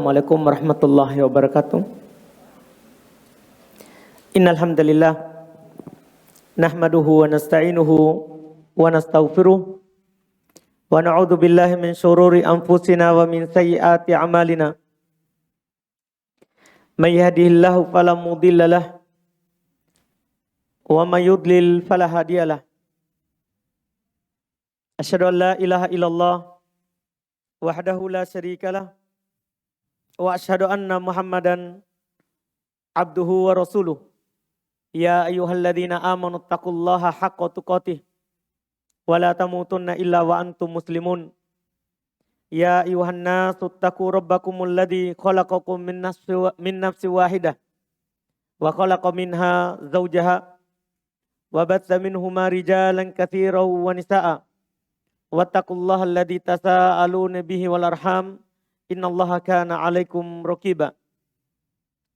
Assalamualaikum warahmatullahi wabarakatuh. Innal hamdalillah nahmaduhu wa nasta'inuhu wa nastaghfiruh wa na'udzu billahi min syururi anfusina wa min sayyiati a'malina. May yahdihillahu fala mudhillalah wa may yudlil fala hadiyalah. Asyhadu an la ilaha illallah wahdahu la syarikalah wa asyhadu anna Muhammadan abduhu wa rasuluh. Ya ayyuhalladzina amanu taqullaha haqqa tuqatih wa la tamutunna illa wa antum muslimun. Ya ayyuhan nasu taqu rabbakumul ladzi khalaqakum min nafsin wahidah wa khalaqa minha zawjaha wa batsa minhuma rijalan katsiran wa nisaa'a wattaqullaha alladzi tasaaluna bihi wal arham innallaha kana 'alaikum raqiba.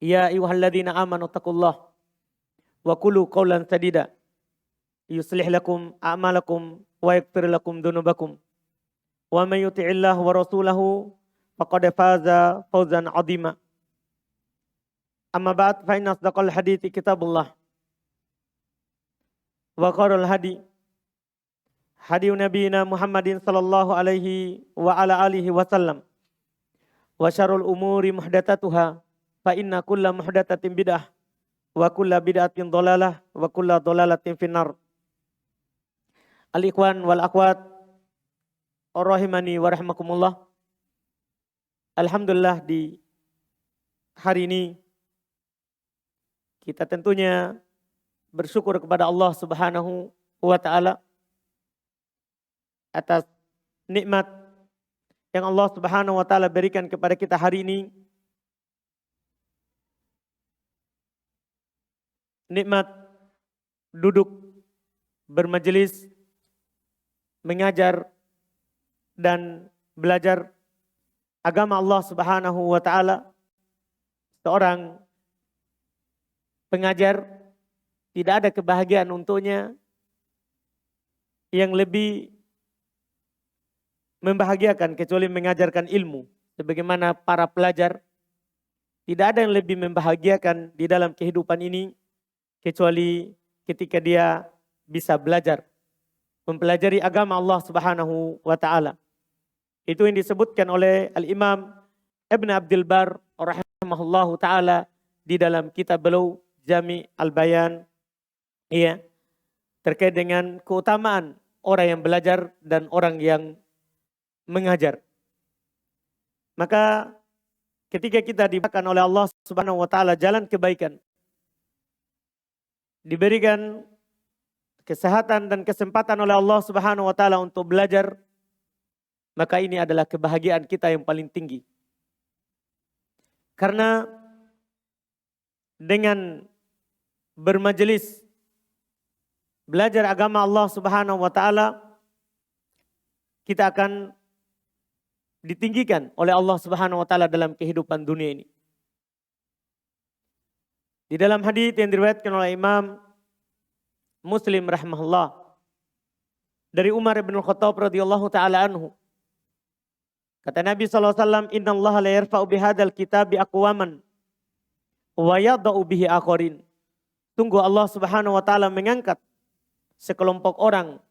Ya ayyuhalladzina amanu taqullaha wa qulu qawlan sadida yuslih lakum a'malakum wa yaghfir lakum dhunubakum wa may yuti'illah wa rasulahu faqad faza fawzan 'azima. Amma ba'd, fa inna asdaqal hadithi kitabullah wa khairul hadi nabiyina Muhammadin sallallahu alaihi wa ala alihi wasallam wa syarrul umuri muhdatsatuha fa inna kulla muhdatsatin bid'ah wa kulla bid'atin dhalalah wa kulla dhalalatin finnar. Al-ikhwan wal akhwat rahimani wa rahimakumullah. Alhamdulillah, di hari ini kita tentunya bersyukur kepada Allah Subhanahu wa taala atas nikmat yang Allah Subhanahu wa taala berikan kepada kita hari ini. Nikmat duduk bermajelis, mengajar dan belajar agama Allah Subhanahu wa taala. Seorang pengajar tidak ada kebahagiaan untuknya yang lebih membahagiakan kecuali mengajarkan ilmu. Sebagaimana para pelajar, tidak ada yang lebih membahagiakan di dalam kehidupan ini kecuali ketika dia bisa belajar, mempelajari agama Allah Subhanahu wa taala. Itu yang disebutkan oleh Al-Imam Ibn Abdul Bar rahimahullahu taala di dalam kitab beliau Jami' Al-Bayan, ya, terkait dengan keutamaan orang yang belajar dan orang yang mengajar. Maka ketika kita diberikan oleh Allah Subhanahu wa taala jalan kebaikan, diberikan kesehatan dan kesempatan oleh Allah Subhanahu wa taala untuk belajar, maka ini adalah kebahagiaan kita yang paling tinggi. Karena dengan bermajelis belajar agama Allah Subhanahu wa taala, kita akan ditinggikan oleh Allah Subhanahu wa taala dalam kehidupan dunia ini. Di dalam hadis yang diriwayatkan oleh Imam Muslim rahimahullah dari Umar bin Khattab radhiyallahu taala anhu, kata Nabi sallallahu alaihi wasallam, innallaha la yarfa'u bihadzal kitabi aqwaman wa yadh'u bihi akharin. Sungguh Allah Subhanahu wa taala mengangkat sekelompok orang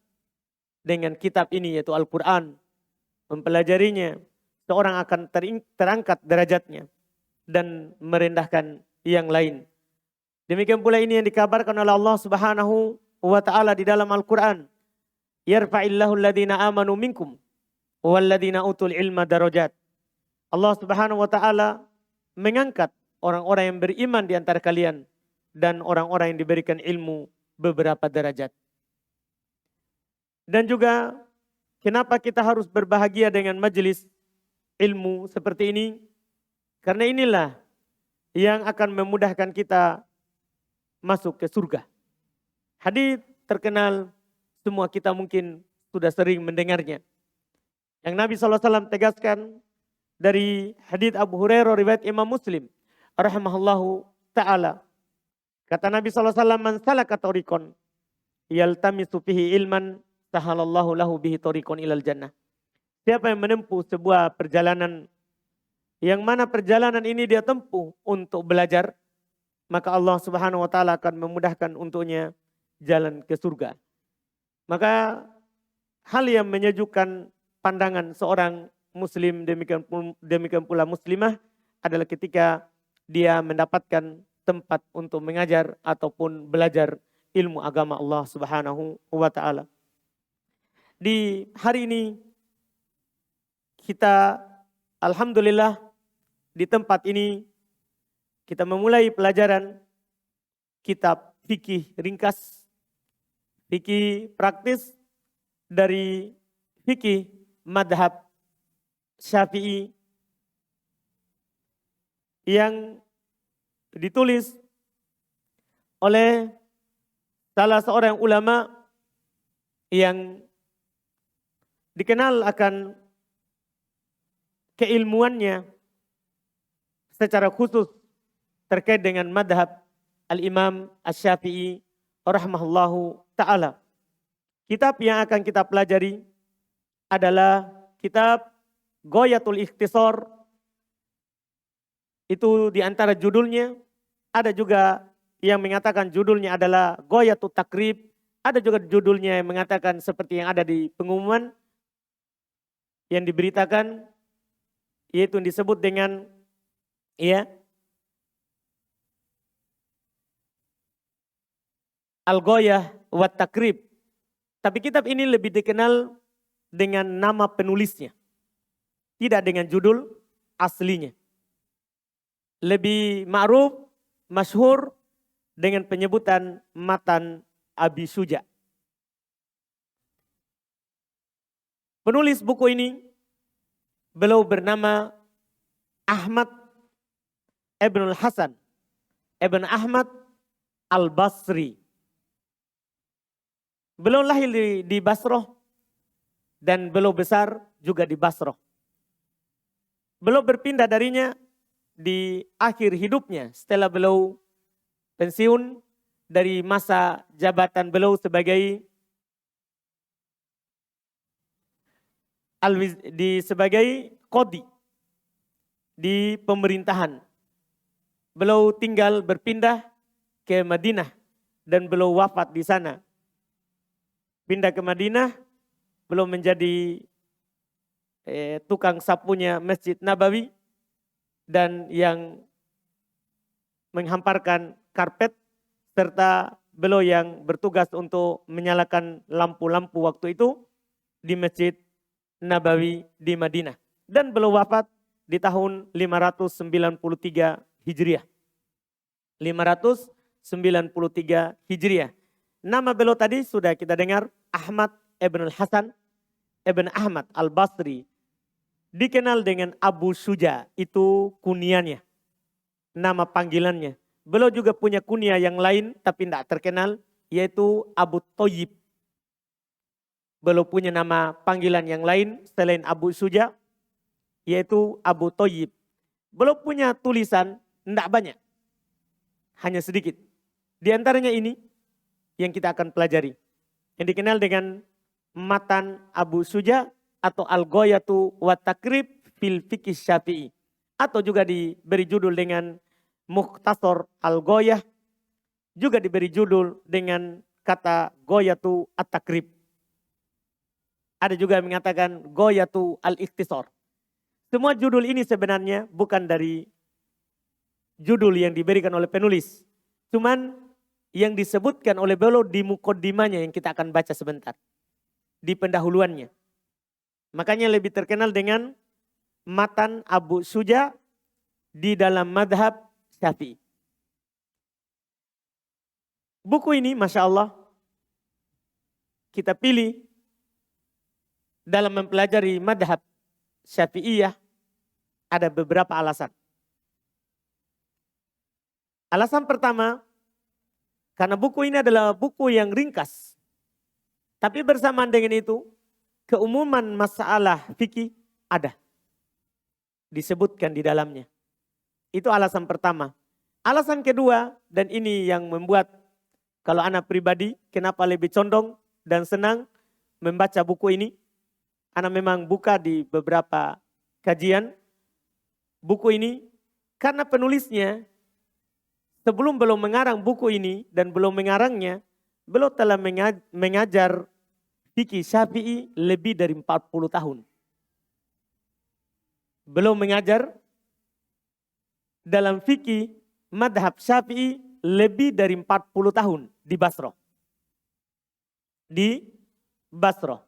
dengan kitab ini, yaitu Al-Qur'an. Mempelajarinya, seorang akan terangkat derajatnya dan merendahkan yang lain. Demikian pula ini yang dikabarkan oleh Allah Subhanahu wa taala di dalam Al-Qur'an. Yarfa'illahu alladhina amanu minkum walladhina utul ilma darajat. Allah Subhanahu wa taala mengangkat orang-orang yang beriman di antara kalian dan orang-orang yang diberikan ilmu beberapa derajat. Dan juga kenapa kita harus berbahagia dengan majelis ilmu seperti ini? Karena inilah yang akan memudahkan kita masuk ke surga. Hadis terkenal, semua kita mungkin sudah sering mendengarnya. Yang Nabi SAW tegaskan dari hadis Abu Hurairah riwayat Imam Muslim rahimahullahu ta'ala. Kata Nabi SAW, man salaka tariqan yaltamisu fihi ilman sahalallahu lahu bihi tariqan ilal jannah. Siapa yang menempuh sebuah perjalanan yang mana perjalanan ini dia tempuh untuk belajar, maka Allah Subhanahu wa taala akan memudahkan untuknya jalan ke surga. Maka hal yang menyejukkan pandangan seorang muslim, demikian pula muslimah, adalah ketika dia mendapatkan tempat untuk mengajar ataupun belajar ilmu agama Allah Subhanahu wa taala. Di hari ini kita alhamdulillah di tempat ini kita memulai pelajaran kitab fikih ringkas, fikih praktis dari fikih madhab Syafi'i yang ditulis oleh salah seorang ulama yang dikenal akan keilmuannya secara khusus terkait dengan madhab Al-Imam Asy-Syafi'i rahimahullahu ta'ala. Kitab yang akan kita pelajari adalah kitab Ghayatul Ikhtisar. Itu di antara judulnya. Ada juga yang mengatakan judulnya adalah Ghayatul Takrib. Ada juga judulnya yang mengatakan seperti yang ada di pengumuman yang diberitakan, yaitu yang disebut dengan Al-Ghayah wa Takrib. Tapi kitab ini lebih dikenal dengan nama penulisnya, tidak dengan judul aslinya. Lebih ma'ruf, masyhur dengan penyebutan Matan Abi Syuja. Penulis buku ini beliau bernama Ahmad Ibn Hasan Ibn Ahmad Al-Basri. Beliau lahir di Basrah dan beliau besar juga di Basrah. Beliau berpindah darinya di akhir hidupnya setelah beliau pensiun dari masa jabatan beliau sebagai qadhi di pemerintahan. Beliau tinggal berpindah ke Madinah dan beliau wafat di sana. Pindah ke Madinah, beliau menjadi tukang sapunya Masjid Nabawi dan yang menghamparkan karpet, serta beliau yang bertugas untuk menyalakan lampu-lampu waktu itu di Masjid Nabawi di Madinah. Dan beliau wafat di tahun 593 Hijriah. 593 Hijriah. Nama beliau tadi sudah kita dengar, Ahmad Ibn Hasan Ibn Ahmad Al-Basri. Dikenal dengan Abu Syuja, itu kuniannya, nama panggilannya. Beliau juga punya kunia yang lain tapi tidak terkenal, yaitu Abu Thayyib. Beliau punya nama panggilan yang lain selain Abu Syuja, yaitu Abu Thayyib. Beliau punya tulisan tidak banyak, hanya sedikit. Di antaranya ini yang kita akan pelajari, yang dikenal dengan Matan Abu Syuja atau Al-Ghayatu wa Takrib fil Fiqh Syafi'i, atau juga diberi judul dengan Mukhtasar Al-Ghayah, juga diberi judul dengan kata Ghayatu At-Takrib. Ada juga yang mengatakan Ghayatu Al-Ikhtisar. Semua judul ini sebenarnya bukan dari judul yang diberikan oleh penulis. Cuman yang disebutkan oleh beliau di mukaddimahnya yang kita akan baca sebentar. Di pendahuluannya. Makanya lebih terkenal dengan Matan Abu Syuja di dalam madhab Syafi'i. Buku ini Masya Allah kita pilih dalam mempelajari madhab Syafi'iyah ada beberapa alasan. Alasan pertama, karena buku ini adalah buku yang ringkas. Tapi bersamaan dengan itu, keumuman masalah fikih ada. Disebutkan di dalamnya. Itu alasan pertama. Alasan kedua, dan ini yang membuat kalau anak pribadi kenapa lebih condong dan senang membaca buku ini. Anak memang buka di beberapa kajian. buku ini karena penulisnya sebelum belum mengarang buku ini dan belum mengarangnya, beliau telah mengajar fikih Syafi'i lebih dari 40 tahun. Beliau mengajar dalam fikih madhab Syafi'i lebih dari 40 tahun di Basra. Di Basra.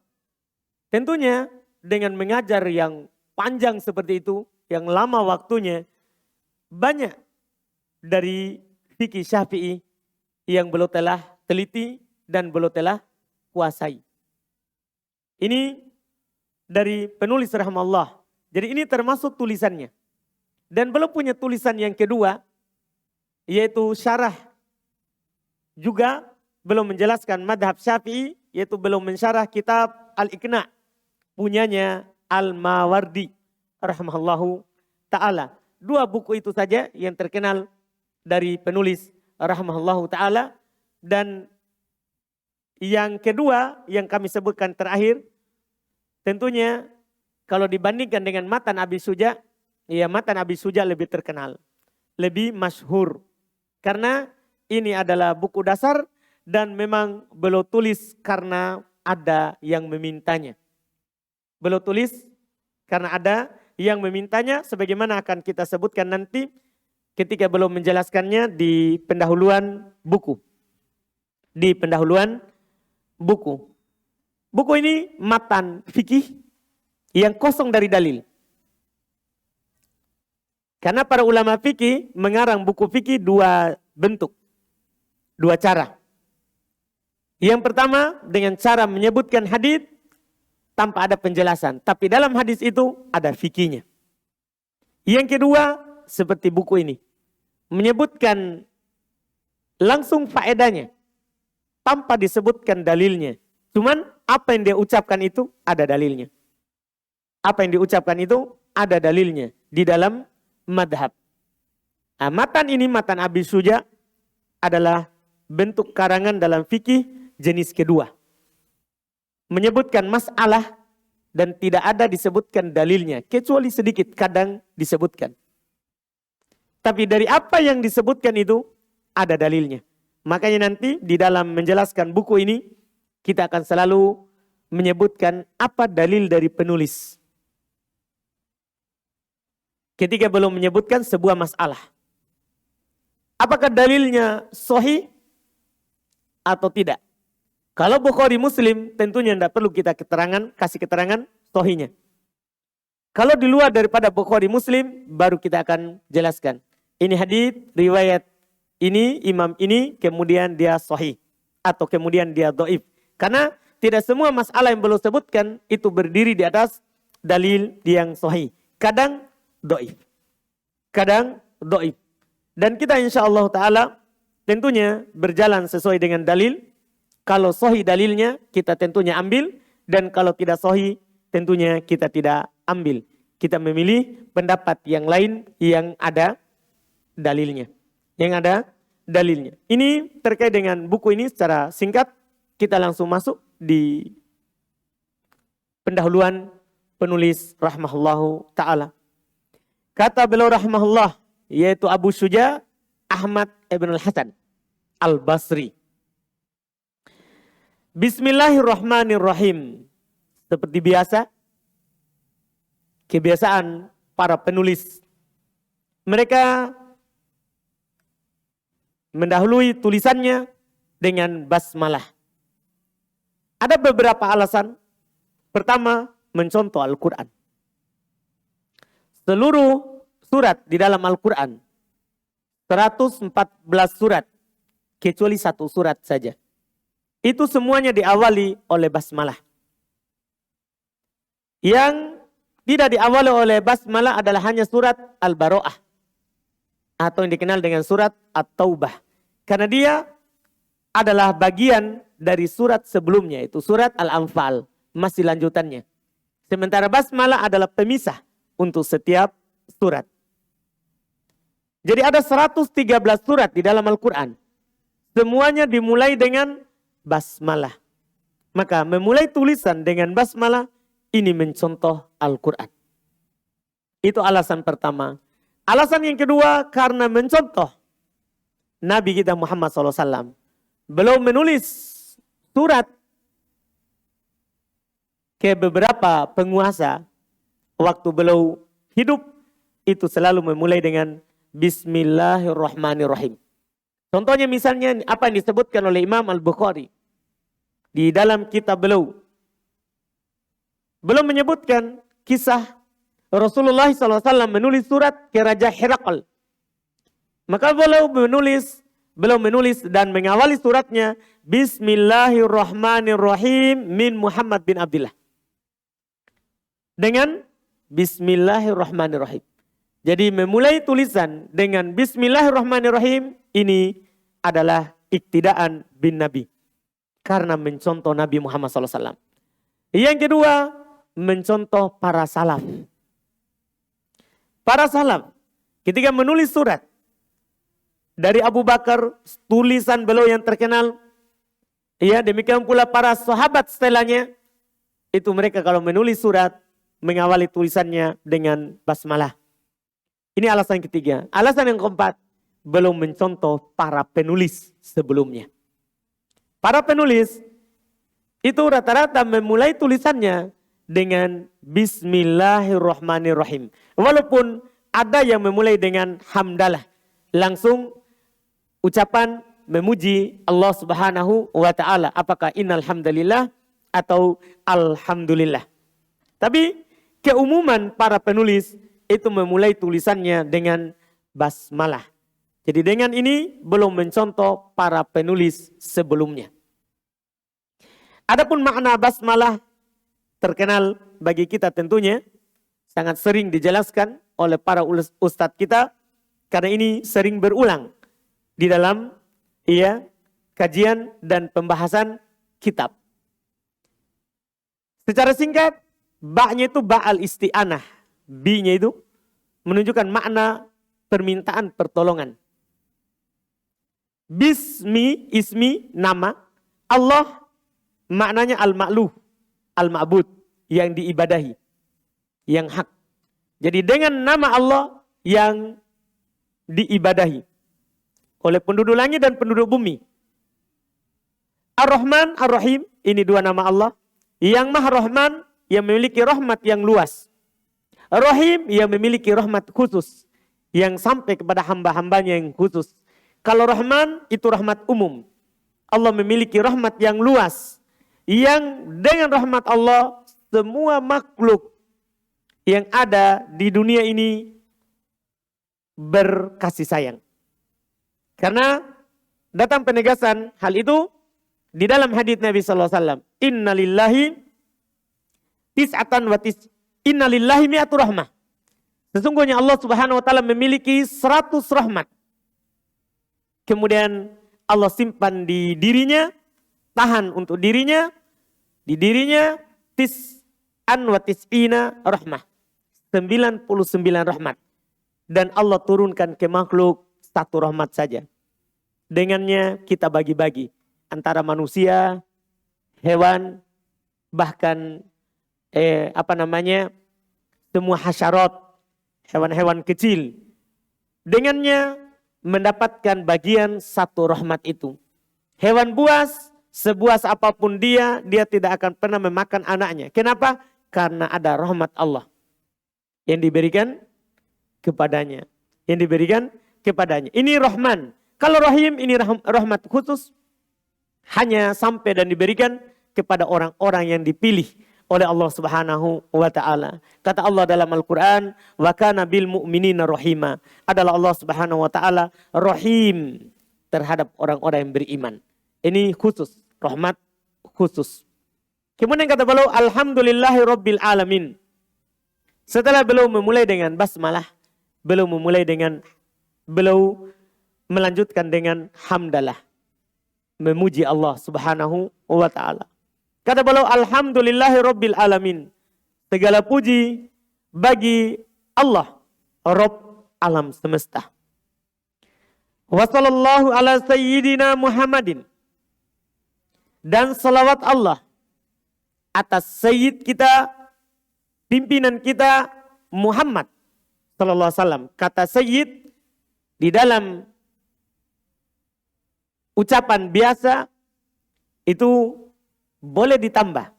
Tentunya dengan mengajar yang panjang seperti itu, yang lama waktunya, banyak dari fikih Syafi'i yang beliau telah teliti dan beliau telah kuasai. Ini dari penulis rahimahullah. Jadi ini termasuk tulisannya. Dan beliau punya tulisan yang kedua, yaitu syarah. Juga beliau menjelaskan madhab Syafi'i, yaitu beliau mensyarah kitab Al-Iqna' punyanya Al-Mawardi rahimahullahu ta'ala. 2 buku itu saja yang terkenal dari penulis rahimahullahu ta'ala. Dan yang kedua yang kami sebutkan terakhir, tentunya kalau dibandingkan dengan Matan Abi Suja, ya Matan Abi Suja lebih terkenal, lebih masyhur. Karena ini adalah buku dasar dan memang beliau tulis karena ada yang memintanya. Beliau tulis karena ada yang memintanya, sebagaimana akan kita sebutkan nanti ketika beliau menjelaskannya di pendahuluan buku. Di pendahuluan buku. Buku ini matan fikih yang kosong dari dalil. Karena para ulama fikih mengarang buku fikih 2 bentuk, 2 cara. Yang pertama dengan cara menyebutkan hadis tanpa ada penjelasan. Tapi dalam hadis itu ada fikihnya. Yang kedua seperti buku ini. Menyebutkan langsung faedahnya tanpa disebutkan dalilnya. Cuman apa yang dia ucapkan itu ada dalilnya. Apa yang diucapkan itu ada dalilnya di dalam madhab. Nah, matan ini, matan Abi Suja adalah bentuk karangan dalam fikih jenis kedua. Menyebutkan masalah dan tidak ada disebutkan dalilnya. Kecuali sedikit kadang disebutkan. Tapi dari apa yang disebutkan itu ada dalilnya. Makanya nanti di dalam menjelaskan buku ini kita akan selalu menyebutkan apa dalil dari penulis. Ketika belum menyebutkan sebuah masalah. Apakah dalilnya sahih atau tidak? Kalau Bukhari Muslim tentunya tidak perlu kita kasih keterangan sahihnya. Kalau di luar daripada Bukhari Muslim baru kita akan jelaskan. Ini hadits riwayat ini, imam ini, kemudian dia sahih. Atau kemudian dia dhaif. Karena tidak semua masalah yang belum sebutkan itu berdiri di atas dalil yang sahih. Kadang dhaif. Kadang dhaif. Dan kita insyaAllah ta'ala tentunya berjalan sesuai dengan dalil. Kalau sahih dalilnya kita tentunya ambil. Dan kalau tidak sahih tentunya kita tidak ambil. Kita memilih pendapat yang lain yang ada dalilnya. Yang ada dalilnya. Ini terkait dengan buku ini secara singkat. Kita langsung masuk di pendahuluan penulis rahimahullahu ta'ala. Kata beliau rahimahullah, yaitu Abu Suja Ahmad ibn al-Hasan al-Basri. Bismillahirrahmanirrahim. Seperti biasa, kebiasaan para penulis. Mereka mendahului tulisannya dengan basmalah. Ada beberapa alasan. Pertama, mencontoh Al-Quran. Seluruh surat di dalam Al-Quran, 114 surat, kecuali 1 surat saja. Itu semuanya diawali oleh basmalah. Yang tidak diawali oleh basmalah adalah hanya surat Al-Baro'ah. Atau yang dikenal dengan surat At-Taubah. Karena dia adalah bagian dari surat sebelumnya, itu surat Al-Anfal. Masih lanjutannya. Sementara basmalah adalah pemisah untuk setiap surat. Jadi ada 113 surat di dalam Al-Quran. Semuanya dimulai dengan basmalah. Maka memulai tulisan dengan basmalah ini mencontoh Al-Quran. Itu alasan pertama. Alasan yang kedua karena mencontoh Nabi kita Muhammad SAW. Beliau menulis surat ke beberapa penguasa waktu beliau hidup, itu selalu memulai dengan Bismillahirrahmanirrahim. Contohnya misalnya apa yang disebutkan oleh Imam Al-Bukhari di dalam kitab beliau. Beliau menyebutkan kisah Rasulullah SAW menulis surat ke Raja Herakl. Maka beliau menulis dan mengawali suratnya Bismillahirrahmanirrahim min Muhammad bin Abdullah. Dengan Bismillahirrahmanirrahim. Jadi memulai tulisan dengan Bismillahirrahmanirrahim ini adalah iktidaan bin Nabi. Karena mencontoh Nabi Muhammad SAW. Yang kedua, mencontoh para salaf. Para salaf ketika menulis surat dari Abu Bakar, tulisan beliau yang terkenal. Ya, demikian pula para sahabat setelahnya. Itu mereka kalau menulis surat mengawali tulisannya dengan basmalah. Ini alasan ketiga. Alasan yang keempat, belum mencontoh para penulis sebelumnya. Para penulis itu rata-rata memulai tulisannya dengan Bismillahirrahmanirrahim. Walaupun ada yang memulai dengan hamdalah. Langsung ucapan memuji Allah Subhanahu wa Ta'ala. Apakah innal hamdalillah atau alhamdulillah. Tapi keumuman para penulis itu memulai tulisannya dengan basmalah. Jadi dengan ini belum mencontoh para penulis sebelumnya. Adapun makna basmalah terkenal bagi kita tentunya, sangat sering dijelaskan oleh para ustadz kita, karena ini sering berulang di dalam kajian dan pembahasan kitab. Secara singkat, ba-nya itu ba'al isti'anah, bi-nya itu menunjukkan makna permintaan pertolongan. Bismi, ismi, nama. Allah maknanya al-ma'luh, al-ma'bud, yang diibadahi, yang hak. Jadi dengan nama Allah yang diibadahi oleh penduduk langit dan penduduk bumi. Ar-Rahman, Ar-Rahim, ini dua nama Allah. Yang Maha Rahman, yang memiliki rahmat yang luas. Rahim, yang memiliki rahmat khusus, yang sampai kepada hamba-hambanya yang khusus. Kalau Rahman, itu rahmat umum. Allah memiliki rahmat yang luas, yang dengan rahmat Allah semua makhluk yang ada di dunia ini berkasih sayang. Karena datang penegasan hal itu di dalam hadits Nabi sallallahu alaihi wasallam. Innalillahi tis'atan wa innalillahi mi'atu rahmah. Sesungguhnya Allah Subhanahu wa taala memiliki 100 rahmat. Kemudian Allah simpan di dirinya, tahan untuk dirinya, di dirinya wa tis'ina rahmah. 99 rahmat. Dan Allah turunkan ke makhluk 1 rahmat saja. Dengannya kita bagi-bagi antara manusia, hewan, bahkan semua hasyarat, hewan-hewan kecil. Dengannya mendapatkan bagian 1 rahmat itu. Hewan buas, sebuas apapun dia tidak akan pernah memakan anaknya. Kenapa? Karena ada rahmat Allah yang diberikan kepadanya. Yang diberikan kepadanya. Ini Rahman. Kalau Rahim, ini rahmat khusus. Hanya sampai dan diberikan kepada orang-orang yang dipilih oleh Allah Subhanahu wa Ta'ala. Kata Allah dalam Al-Quran, wa kana bil mu'minina rahima. Adalah Allah Subhanahu wa Ta'ala rahim terhadap orang-orang yang beriman. Ini khusus, rahmat khusus. Kemudian kata beliau, alhamdulillahi rabbil alamin. Setelah beliau memulai dengan basmalah, beliau melanjutkan dengan hamdalah. Memuji Allah Subhanahu wa Ta'ala. Kata beliau, alhamdulillahi rabbil alamin. Segala puji bagi Allah, Rabb alam semesta. Wa sallallahu ala sayyidina Muhammadin. Dan salawat Allah atas sayyid kita, pimpinan kita Muhammad Sallallahu Alaihi Wasallam. Kata sayyid di dalam ucapan biasa itu boleh ditambah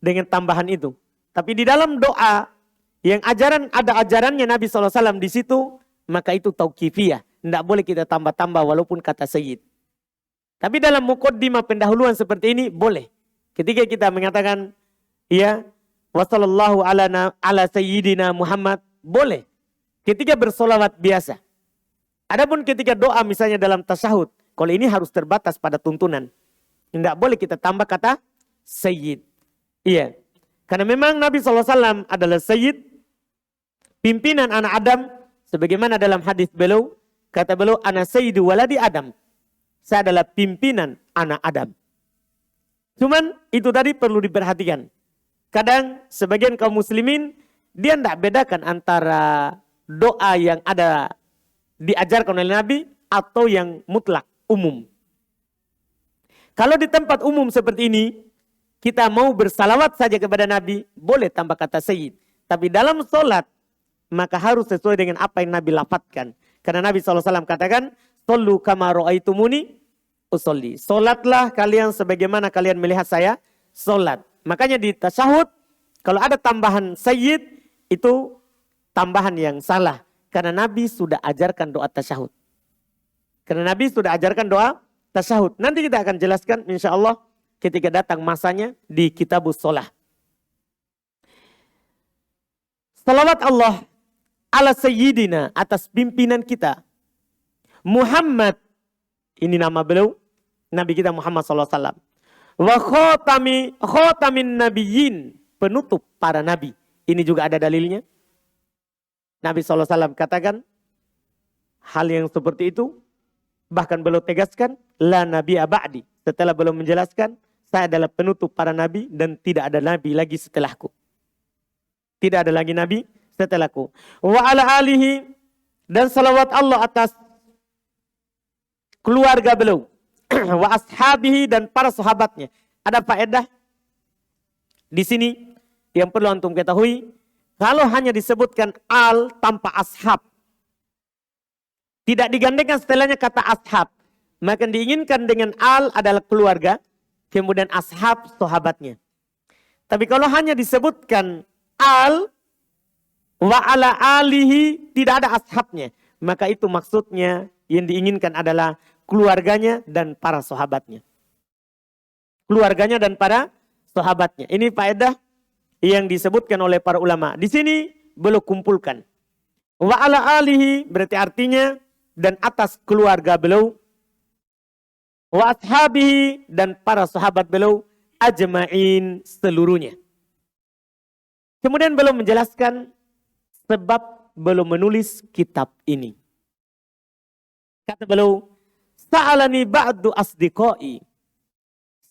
dengan tambahan itu. Tapi di dalam doa yang ada ajarannya Nabi SAW di situ, maka itu tauqifiyah. Tidak boleh kita tambah-tambah walaupun kata sayyid. Tapi dalam muqaddimah pendahuluan seperti ini boleh. Ketika kita mengatakan ya wassallallahu ala sayyidina Muhammad, boleh. Ketika bersolawat biasa. Adapun ketika doa misalnya dalam tasyahud, kalau ini harus terbatas pada tuntunan. Tidak boleh kita tambah kata sayyid. Iya. Karena memang Nabi SAW adalah sayyid, pimpinan anak Adam. Sebagaimana dalam hadis beliau, kata beliau, ana sayyidu waladi Adam. Saya adalah pimpinan anak Adam. Cuman itu tadi perlu diperhatikan. Kadang sebagian kaum muslimin, dia tidak bedakan antara doa yang ada diajarkan oleh Nabi atau yang mutlak, umum. Kalau di tempat umum seperti ini, kita mau bersalawat saja kepada Nabi, boleh tambah kata sayyid. Tapi dalam sholat, maka harus sesuai dengan apa yang Nabi lafadzkan. Karena Nabi SAW katakan, Sallu kama ra'aitumuni usolli. Sholatlah kalian sebagaimana kalian melihat saya sholat. Makanya di tasyahud, kalau ada tambahan sayyid, itu tambahan yang salah. Karena Nabi sudah ajarkan doa tasyahud. Karena Nabi sudah ajarkan doa tasyahud. Nanti kita akan jelaskan insya Allah ketika datang masanya di kitabus sholah. Salawat Allah ala sayyidina, atas pimpinan kita. Muhammad, ini nama beliau, Nabi kita Muhammad SAW. Wa khotamin nabiyyin, penutup para nabi. Ini juga ada dalilnya. Nabi SAW katakan hal yang seperti itu. Bahkan beliau tegaskan, la nabiya ba'di. Setelah beliau menjelaskan, saya adalah penutup para nabi dan tidak ada nabi lagi setelahku. Tidak ada lagi nabi setelahku. Wa ala alihi, dan salawat Allah atas keluarga beliau. Wa ashabihi, dan para sahabatnya. Ada faedah di sini yang perlu antum ketahui. Kalau hanya disebutkan al tanpa ashab, tidak digandengkan setelahnya kata ashab, maka diinginkan dengan al adalah keluarga, kemudian ashab sahabatnya. Tapi kalau hanya disebutkan al wa ala alihi, tidak ada ashabnya, maka itu maksudnya yang diinginkan adalah keluarganya dan para sahabatnya. Keluarganya dan para sahabatnya. Ini faedah yang disebutkan oleh para ulama. Di sini belum kumpulkan. Wa ala alihi berarti artinya dan atas keluarga beliau, wa ashabihi, dan para sahabat beliau, ajma'in, seluruhnya. Kemudian beliau menjelaskan sebab beliau menulis kitab ini. Kata beliau, sa'alani ba'du asdiqai,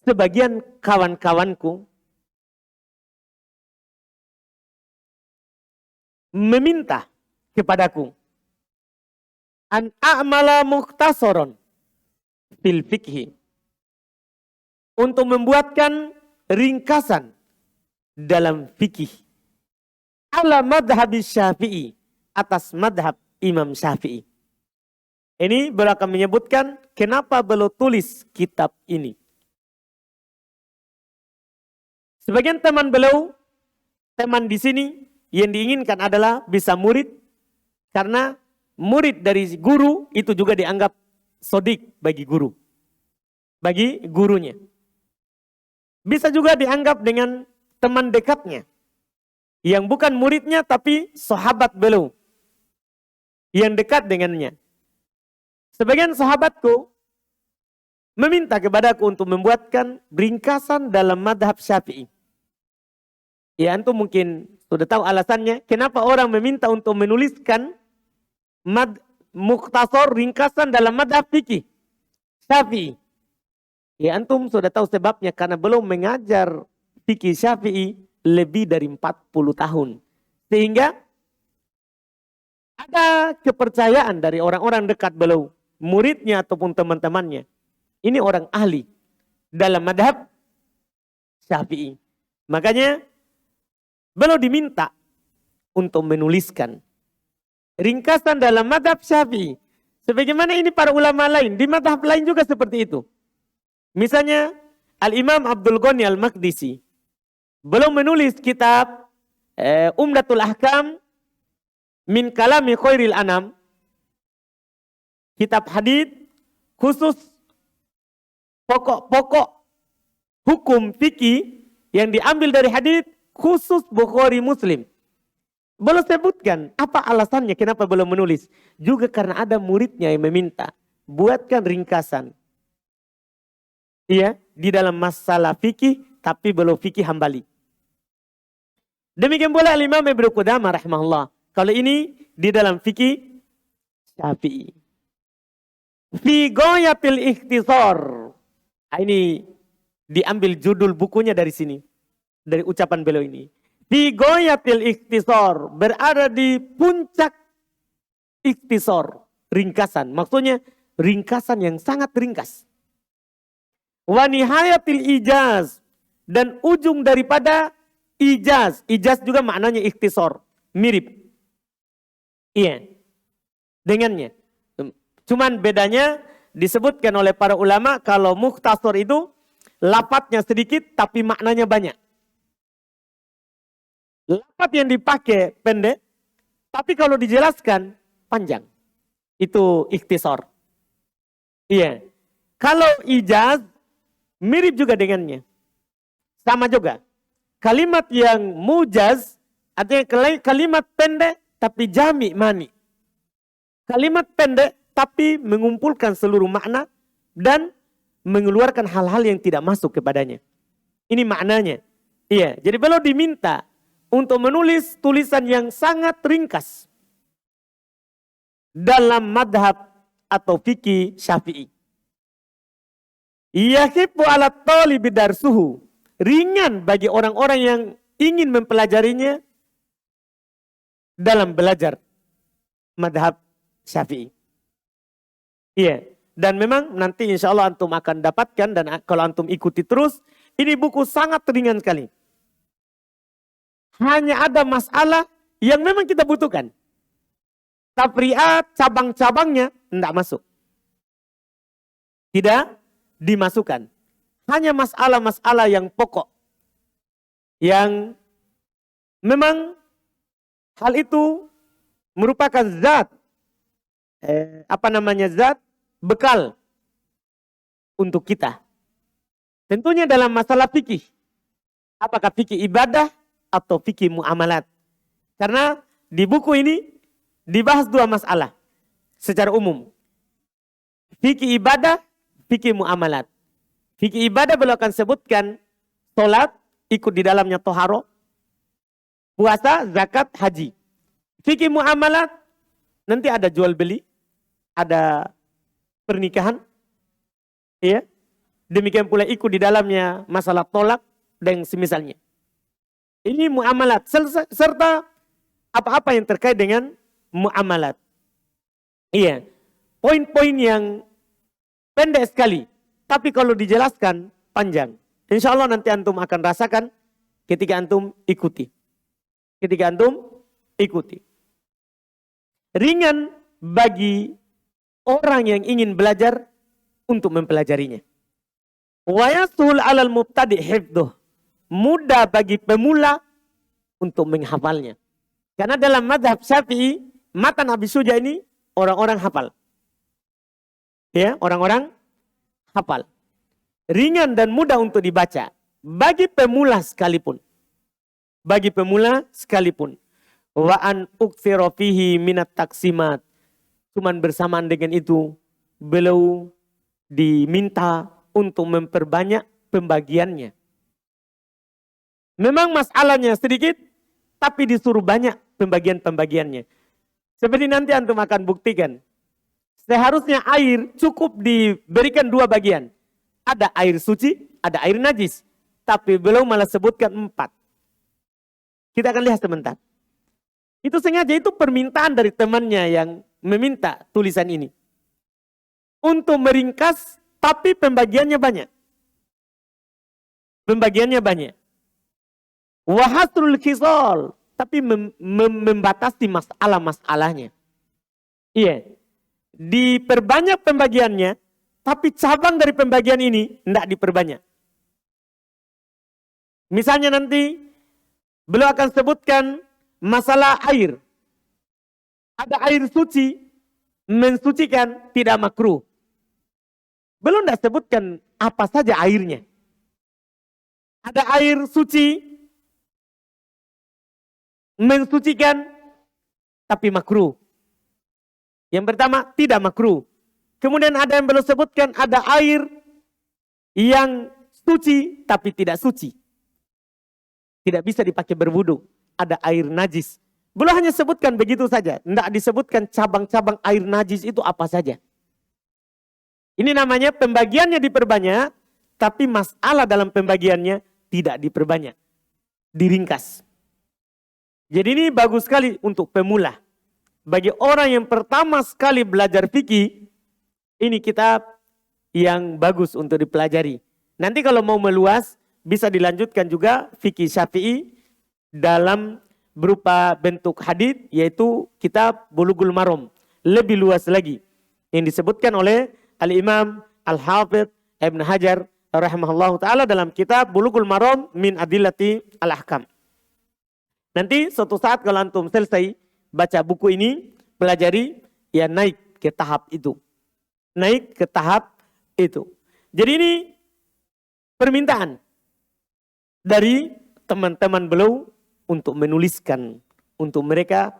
sebagian kawan-kawanku meminta kepadaku, an a'mala mukhtasaron fil fikhi, untuk membuatkan ringkasan dalam fikih ala madhab Syafi'i, atas madhab Imam Syafi'i. Ini beliau akan menyebutkan kenapa beliau tulis kitab ini. Sebagian teman beliau, teman di sini yang diinginkan adalah bisa murid, karena murid dari guru itu juga dianggap sodik bagi guru. Bagi gurunya. Bisa juga dianggap dengan teman dekatnya. Yang bukan muridnya tapi sahabat beliau. Yang dekat dengannya. Sebagian sahabatku meminta kepadaku untuk membuatkan ringkasan dalam madhab Syafi'i. Ya antum mungkin sudah tahu alasannya. Kenapa orang meminta untuk menuliskan mukhtasar, ringkasan dalam madhab fikih Syafi'i. Ya antum sudah tahu sebabnya, karena belum mengajar fikih Syafi'i lebih dari 40 tahun. Sehingga ada kepercayaan dari orang-orang dekat beliau, muridnya ataupun teman-temannya. Ini orang ahli dalam madhab Syafi'i. Makanya beliau diminta untuk menuliskan Ringkasan dalam madhab Syafi'i. Sebagaimana ini para ulama lain, di madhab lain juga seperti itu. Misalnya Al-Imam Abdul Ghani Al-Maqdisi. Belum menulis kitab Umdatul Ahkam min kalami khairil anam. Kitab hadits khusus pokok-pokok hukum fikih yang diambil dari hadits khusus Bukhari Muslim. Belum sebutkan apa alasannya kenapa belum menulis. Juga karena ada muridnya yang meminta. Buatkan ringkasan. Iya, di dalam masalah fikih tapi belum fikih Hambali. Demikian pula Imam Ibnu Qudamah rahimahullah. Kalau ini di dalam fikih Syafi'i. Fi ghayatil ikhtisar. Ini diambil judul bukunya dari sini. Dari ucapan beliau ini. Fi ghayatil ikhtisar. Berada di puncak ikhtisar. Ringkasan. Maksudnya ringkasan yang sangat ringkas. Wa nihayatil ijaz. Dan ujung daripada ijaz. Ijaz juga maknanya ikhtisar. Mirip. Iya. Dengannya. Cuman bedanya disebutkan oleh para ulama kalau mukhtasar itu lafadznya sedikit tapi maknanya banyak. Lafadz yang dipakai pendek tapi kalau dijelaskan panjang. Itu ikhtisar. Iya. Kalau ijaz mirip juga dengannya. Sama juga. Kalimat yang mujaz artinya kalimat pendek tapi jami' mani. Kalimat pendek tapi mengumpulkan seluruh makna dan mengeluarkan hal-hal yang tidak masuk kepadanya. Ini maknanya. Iya, jadi beliau diminta untuk menulis tulisan yang sangat ringkas dalam madhab atau fikih Syafi'i. Yahibu ala talibi darsuhu. Ringan bagi orang-orang yang ingin mempelajarinya dalam belajar madhab Syafi'i. Iya. Dan memang nanti insya Allah antum akan dapatkan dan kalau antum ikuti terus, ini buku sangat ringan sekali. Hanya ada masalah yang memang kita butuhkan. Tafri'at, cabang-cabangnya tidak masuk. Tidak dimasukkan. Hanya masalah-masalah yang pokok. Yang memang hal itu merupakan zat. Zat bekal untuk kita. Tentunya dalam masalah fikih. Apakah fikih ibadah atau fikih muamalat. Karena di buku ini dibahas dua masalah secara umum. Fikih ibadah, fikih muamalat. Fikih ibadah beliau akan sebutkan sholat, ikut di dalamnya toharo, puasa, zakat, haji. Fikih muamalat, nanti ada jual beli, ada pernikahan, ya. Demikian pula ikut di dalamnya masalah tolak dan semisalnya. Ini muamalat serta apa-apa yang terkait dengan muamalat. Iya, poin-poin yang pendek sekali, tapi kalau dijelaskan panjang. Insya Allah nanti antum akan rasakan ketika antum ikuti. Ketika antum ikuti. Ringan bagi orang yang ingin belajar untuk mempelajarinya. Wa yasul 'alal mubtadi' hifdhuh. Mudah bagi pemula untuk menghafalnya. Karena dalam mazhab Syafi'i, matan Abi Suja ini orang-orang hafal. Ya, orang-orang hafal. Ringan dan mudah untuk dibaca bagi pemula sekalipun. Bagi pemula sekalipun. Wa an uktsira fihi minat taksimat. Cuman bersamaan dengan itu, beliau diminta untuk memperbanyak pembagiannya. Memang masalahnya sedikit, tapi disuruh banyak pembagian-pembagiannya. Seperti nanti antum akan buktikan. Seharusnya air cukup diberikan dua bagian. Ada air suci, ada air najis. Tapi beliau malah sebutkan 4. Kita akan lihat sebentar. Itu sengaja, itu permintaan dari temannya yang meminta tulisan ini. Untuk meringkas, tapi pembagiannya banyak. Pembagiannya banyak. Wahasrul khisal, tapi membatasi masalah-masalahnya. Iya. Diperbanyak pembagiannya, tapi cabang dari pembagian ini tidak diperbanyak. Misalnya nanti beliau akan sebutkan masalah air. Ada air suci, mensucikan tidak makruh. Belum tidak sebutkan apa saja airnya. Ada air suci, mensucikan, tapi makruh. Yang pertama, tidak makruh. Kemudian ada yang belum sebutkan, ada air yang suci, tapi tidak suci. Tidak bisa dipakai berwudu. Ada air najis. Belum hanya sebutkan begitu saja. Tidak disebutkan cabang-cabang air najis itu apa saja. Ini namanya pembagiannya diperbanyak, tapi masalah dalam pembagiannya tidak diperbanyak. Diringkas. Jadi ini bagus sekali untuk pemula. Bagi orang yang pertama sekali belajar fikih, ini kitab yang bagus untuk dipelajari. Nanti kalau mau meluas, bisa dilanjutkan juga fikih Syafi'i dalam berupa bentuk hadits, yaitu kitab Bulughul Maram. Lebih luas lagi. Yang disebutkan oleh Al-Imam Al-Hafidh Ibn Hajar rahimahullah ta'ala dalam kitab Bulughul Maram min Adillati Al-Ahkam. Nanti suatu saat kalau antum selesai baca buku ini, pelajari, ya naik ke tahap itu. Naik ke tahap itu. Jadi ini permintaan dari teman-teman beliau untuk menuliskan untuk mereka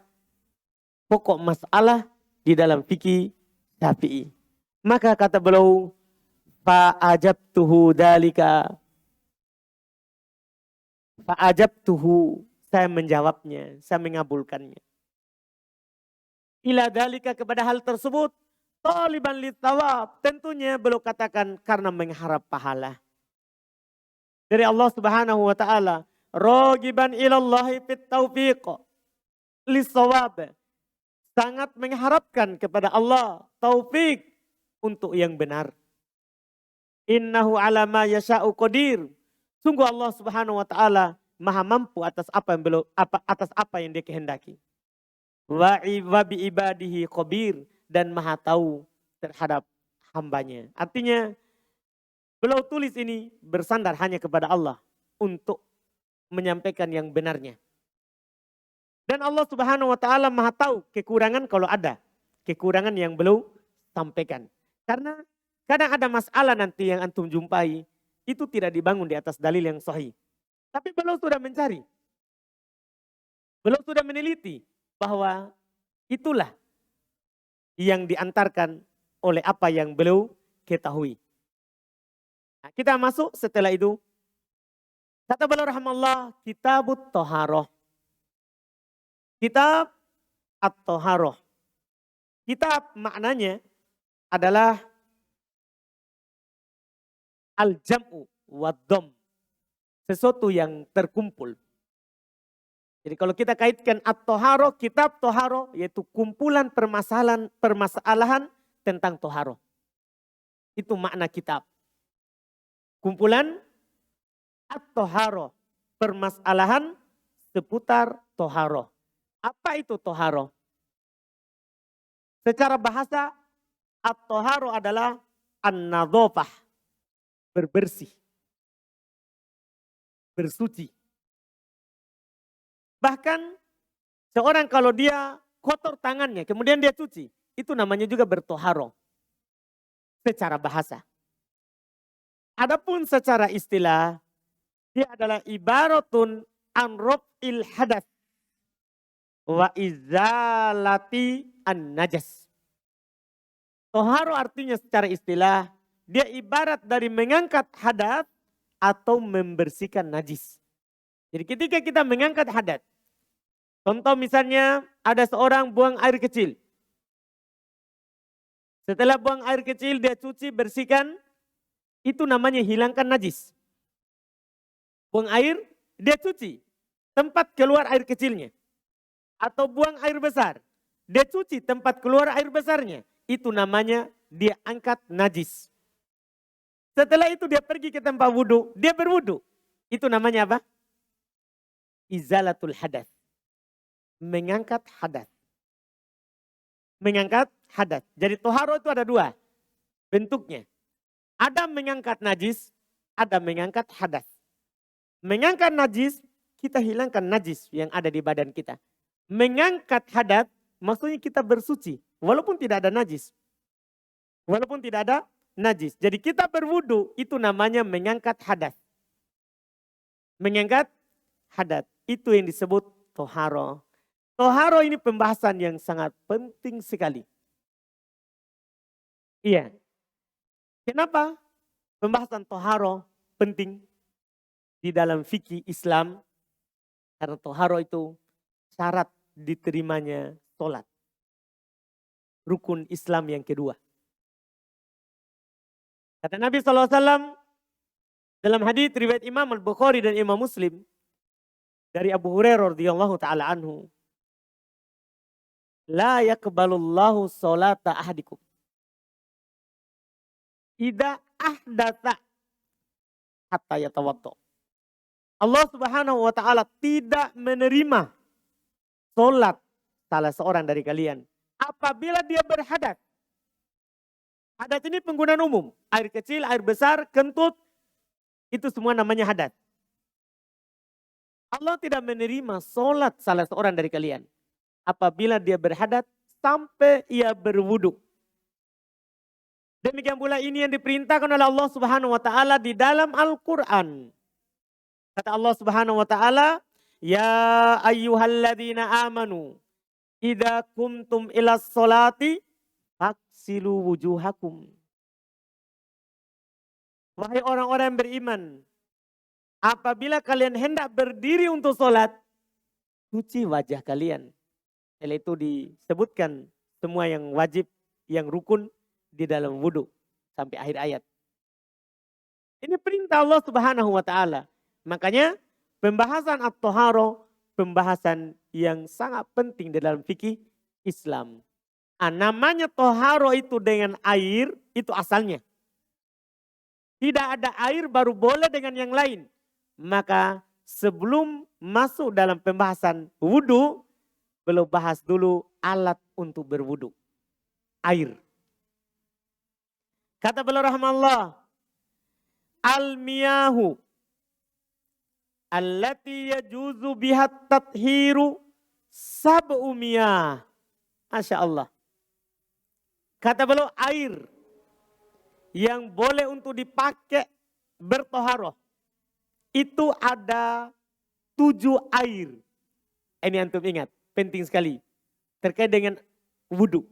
pokok masalah di dalam fikih Syafi'i. Maka kata beliau, fa'ajabtuhu dalika. Fa'ajabtuhu, saya menjawabnya, saya mengabulkannya. Ila dalika, kepada hal tersebut, taliban litawab, tentunya beliau katakan karena mengharap pahala dari Allah Subhanahu wa taala, ragiban ilallahi fit taufiq lisawab, sangat mengharapkan kepada Allah taufik untuk yang benar. Innahu ala ma yasha'u qadir, sungguh Allah Subhanahu wa taala maha mampu atas apa yang dia kehendaki. Wa bi ibadihi khabir, dan maha tahu terhadap hambanya. Artinya beliau tulis ini bersandar hanya kepada Allah untuk menyampaikan yang benarnya. Dan Allah Subhanahu wa taala maha tahu kekurangan kalau ada. Kekurangan yang beliau sampaikan. Karena kadang ada masalah nanti yang antum jumpai, itu tidak dibangun di atas dalil yang sahih. Tapi beliau sudah mencari. Beliau sudah meneliti bahwa itulah yang diantarkan oleh apa yang beliau ketahui. Nah, kita masuk setelah itu. Kata beliau rahimahullah, kitabut toharoh. Kitab at-toharoh. Kitab maknanya adalah al-jam'u wad-dham. Sesuatu yang terkumpul. Jadi kalau kita kaitkan at-toharoh, kitab toharoh, yaitu kumpulan permasalahan tentang toharoh. Itu makna kitab. Kumpulan at-toharoh, permasalahan seputar toharoh. Apa itu toharoh? Secara bahasa, at-toharoh adalah an-nadhofah, berbersih, bersuci. Bahkan seorang kalau dia kotor tangannya, kemudian dia cuci, itu namanya juga bertoharoh. Secara bahasa. Adapun secara istilah, dia adalah ibaratun an raf'il hadath wa izalati an najas. Toharo artinya secara istilah, dia ibarat dari mengangkat hadat atau membersihkan najis. Jadi ketika kita mengangkat hadat, contoh misalnya ada seorang buang air kecil. Setelah buang air kecil dia cuci, bersihkan, itu namanya hilangkan najis. Buang air, dia cuci, tempat keluar air kecilnya. Atau buang air besar, dia cuci tempat keluar air besarnya. Itu namanya dia angkat najis. Setelah itu dia pergi ke tempat wudhu, dia berwudhu. Itu namanya apa? Izalatul hadas. Mengangkat hadas. mengangkat hadas. Jadi toharo itu ada dua bentuknya. Ada mengangkat najis, ada mengangkat hadas. Mengangkat najis, kita hilangkan najis yang ada di badan kita. Mengangkat hadas, maksudnya kita bersuci, walaupun tidak ada najis. Walaupun tidak ada najis. Jadi kita berwudu, itu namanya mengangkat hadas. Mengangkat hadas, itu yang disebut toharo. Toharo ini pembahasan yang sangat penting sekali. Iya. Kenapa pembahasan toharo penting di dalam fikih Islam? Karena toharo itu syarat diterimanya sholat. Rukun Islam yang kedua. Kata Nabi SAW dalam hadits riwayat Imam Al-Bukhari dan Imam Muslim dari Abu Hurairah radhiyallahu taala anhu, la yaqbalullahu sholata ahadikum idza ahdatsa hatta yatawaddo. Allah Subhanahu wa taala tidak menerima salat salah seorang dari kalian apabila dia berhadas. Hadas ini penggunaan umum, air kecil, air besar, kentut, itu semua namanya hadas. Allah tidak menerima salat salah seorang dari kalian apabila dia berhadas sampai ia berwudu. Demikian pula ini yang diperintahkan oleh Allah Subhanahu wa taala di dalam Al-Qur'an. Kata Allah Subhanahu wa taala, "Ya ayyuhalladzina amanu, idza kumtum ilas sholati faghsilu wujuhakum." Wahai orang-orang yang beriman, apabila kalian hendak berdiri untuk sholat, cuci wajah kalian. Setelah itu disebutkan semua yang wajib, yang rukun di dalam wudu sampai akhir ayat. Ini perintah Allah Subhanahu wa taala. Makanya pembahasan at-thaharo pembahasan yang sangat penting di dalam fikih Islam. Namanya toharo itu dengan air itu asalnya. Tidak ada air baru boleh dengan yang lain. Maka sebelum masuk dalam pembahasan wudu, belum bahas dulu alat untuk berwudu. Air. Kata beliau rahmatullah, al-miyahu allati yajuzu bihat tathiru sab'u miyah. Masya Allah. Kata beliau air yang boleh untuk dipakai bertoharoh. Itu ada 7 air. Ini antum ingat, penting sekali. Terkait dengan wudu.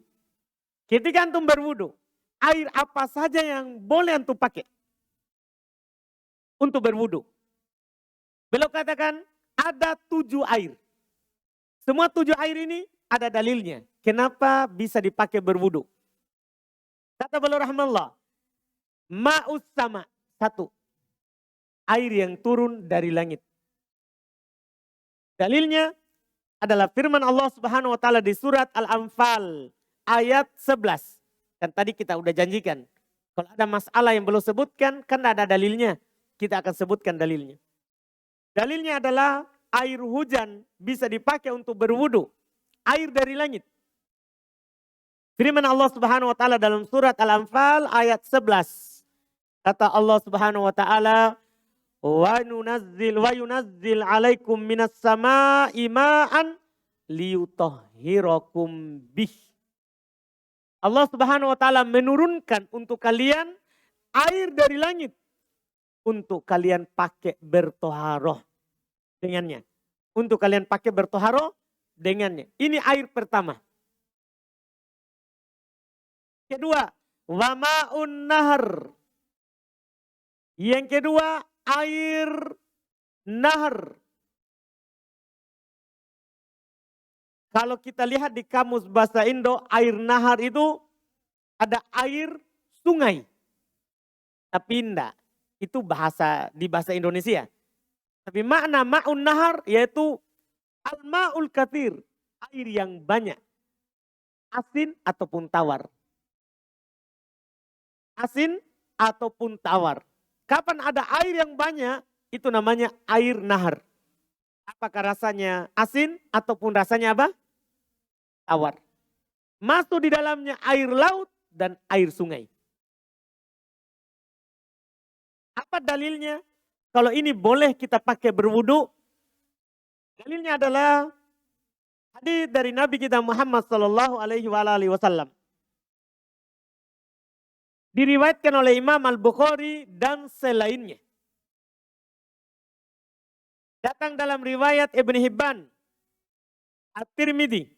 Ketika antum berwudu, air apa saja yang boleh antum pakai untuk berwudu? Beliau katakan ada 7 air. Semua 7 air ini ada dalilnya. Kenapa bisa dipakai berwudu? Kata beliau rahmatullah, ma'us sama, 1. Air yang turun dari langit. Dalilnya adalah firman Allah Subhanahu wa taala di surat Al-Anfal ayat 11. Kan tadi kita udah janjikan. Kalau ada masalah yang belum sebutkan, kan ada dalilnya. Kita akan sebutkan dalilnya. Dalilnya adalah air hujan bisa dipakai untuk berwudu. Air dari langit. Firman Allah Subhanahu wa taala dalam surat Al-Anfal ayat 11. Kata Allah Subhanahu wa taala, wa yunazzil alaikum minas sama'i ma'an liyutahhirakum bih. Allah Subhanahu wa taala menurunkan untuk kalian air dari langit untuk kalian pakai bertoharoh dengannya. Untuk kalian pakai bertoharoh dengannya. Ini air pertama. Kedua, wa ma'un nahar. Yang kedua, air nahar. Kalau kita lihat di kamus bahasa Indo, air nahar itu ada air sungai. Tapi enggak, itu bahasa di bahasa Indonesia. Tapi makna ma'un nahar yaitu al-ma'ul kathir, air yang banyak. Asin ataupun tawar. Asin ataupun tawar. Kapan ada air yang banyak, itu namanya air nahar. Apakah rasanya asin ataupun rasanya apa? Tawar. masuk di dalamnya air laut dan air sungai. Apa dalilnya? Kalau ini boleh kita pakai berwudu, dalilnya adalah hadis dari Nabi kita Muhammad sallallahu alaihi wasallam. Diriwayatkan oleh Imam Al-Bukhari dan selainnya. Datang dalam riwayat Ibn Hibban, At-Tirmidzi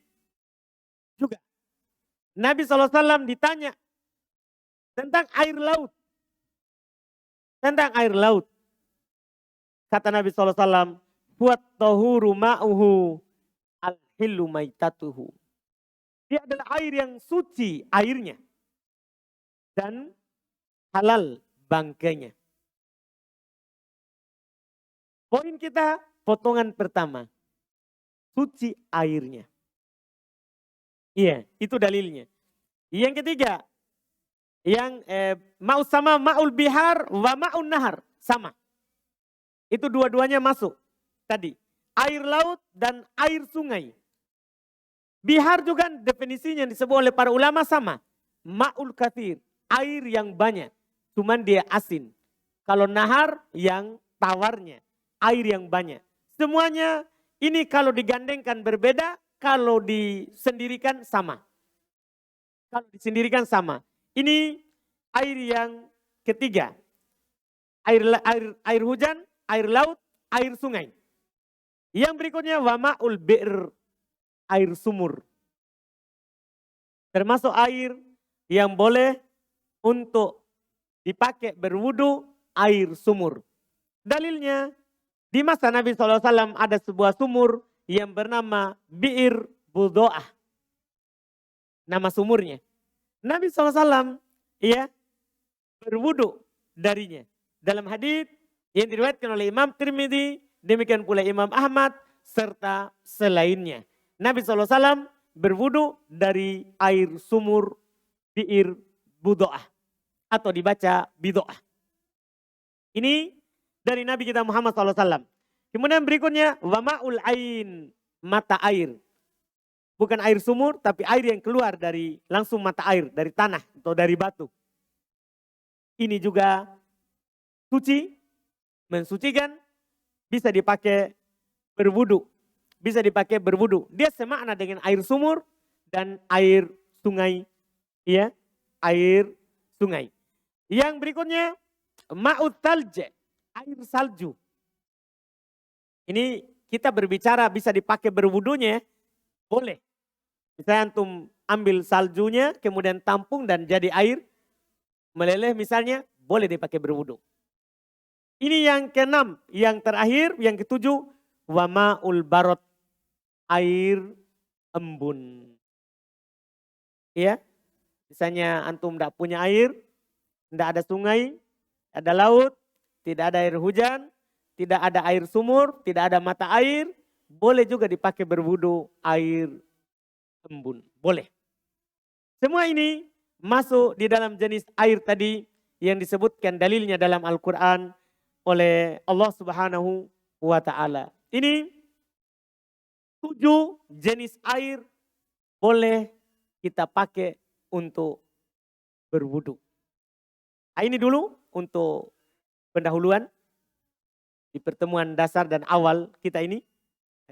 juga. Nabi SAW ditanya tentang air laut. Tentang air laut. Kata Nabi SAW, "Huwat tahuru ma'uhu al-hillu maitatuhu." Dia adalah air yang suci airnya. Dan halal bangkainya. Poin kita, potongan pertama. Suci airnya. Iya, itu dalilnya. Yang ketiga, yang ma'u sama ma'ul bihar wa ma'un nahar. Sama. Itu dua-duanya masuk. Tadi, air laut dan air sungai. Bihar juga definisinya disebut oleh para ulama sama. Ma'ul kathir, air yang banyak. Cuman dia asin. Kalau nahar yang tawarnya. Air yang banyak. Semuanya ini kalau digandengkan berbeda, kalau disendirikan sama. Kalau disendirikan sama. Ini air yang ketiga. Air hujan, air laut, air sungai. Yang berikutnya wama'ul bi'r, air sumur. Termasuk air yang boleh untuk dipakai berwudu, air sumur. Dalilnya di masa Nabi SAW ada sebuah sumur yang bernama Bi'ir Budo'ah. Nama sumurnya. Nabi SAW berwudu darinya. Dalam hadis yang diriwayatkan oleh Imam Tirmidzi, demikian pula Imam Ahmad, serta selainnya. Nabi SAW berwudu dari air sumur Bi'ir Budo'ah. Atau dibaca Bido'ah. Ini dari Nabi kita Muhammad SAW. Kemudian berikutnya, wama'ul ain, mata air. Bukan air sumur, tapi air yang keluar dari langsung mata air, dari tanah atau dari batu. Ini juga suci, mensucikan, bisa dipakai berwudu. Bisa dipakai berwudu. Dia semakna dengan air sumur dan air sungai. Ya, air sungai. Yang berikutnya, ma'ut talj, air salju. Ini kita berbicara bisa dipakai berwudunya, boleh. Misalnya antum ambil saljunya, kemudian tampung dan jadi air meleleh misalnya, boleh dipakai berwudu. Ini yang keenam, yang terakhir, yang ketujuh, wama'ul barot, air embun. Ya, misalnya antum tidak punya air, tidak ada sungai, ada laut, tidak ada air hujan, tidak ada air sumur, tidak ada mata air, boleh juga dipakai berwudu air embun. Boleh. Semua ini masuk di dalam jenis air tadi yang disebutkan dalilnya dalam Al-Quran oleh Allah Subhanahu wa Ta'ala. Ini 7 jenis air boleh kita pakai untuk berwudu. Nah, ini dulu untuk pendahuluan di pertemuan dasar dan awal kita ini.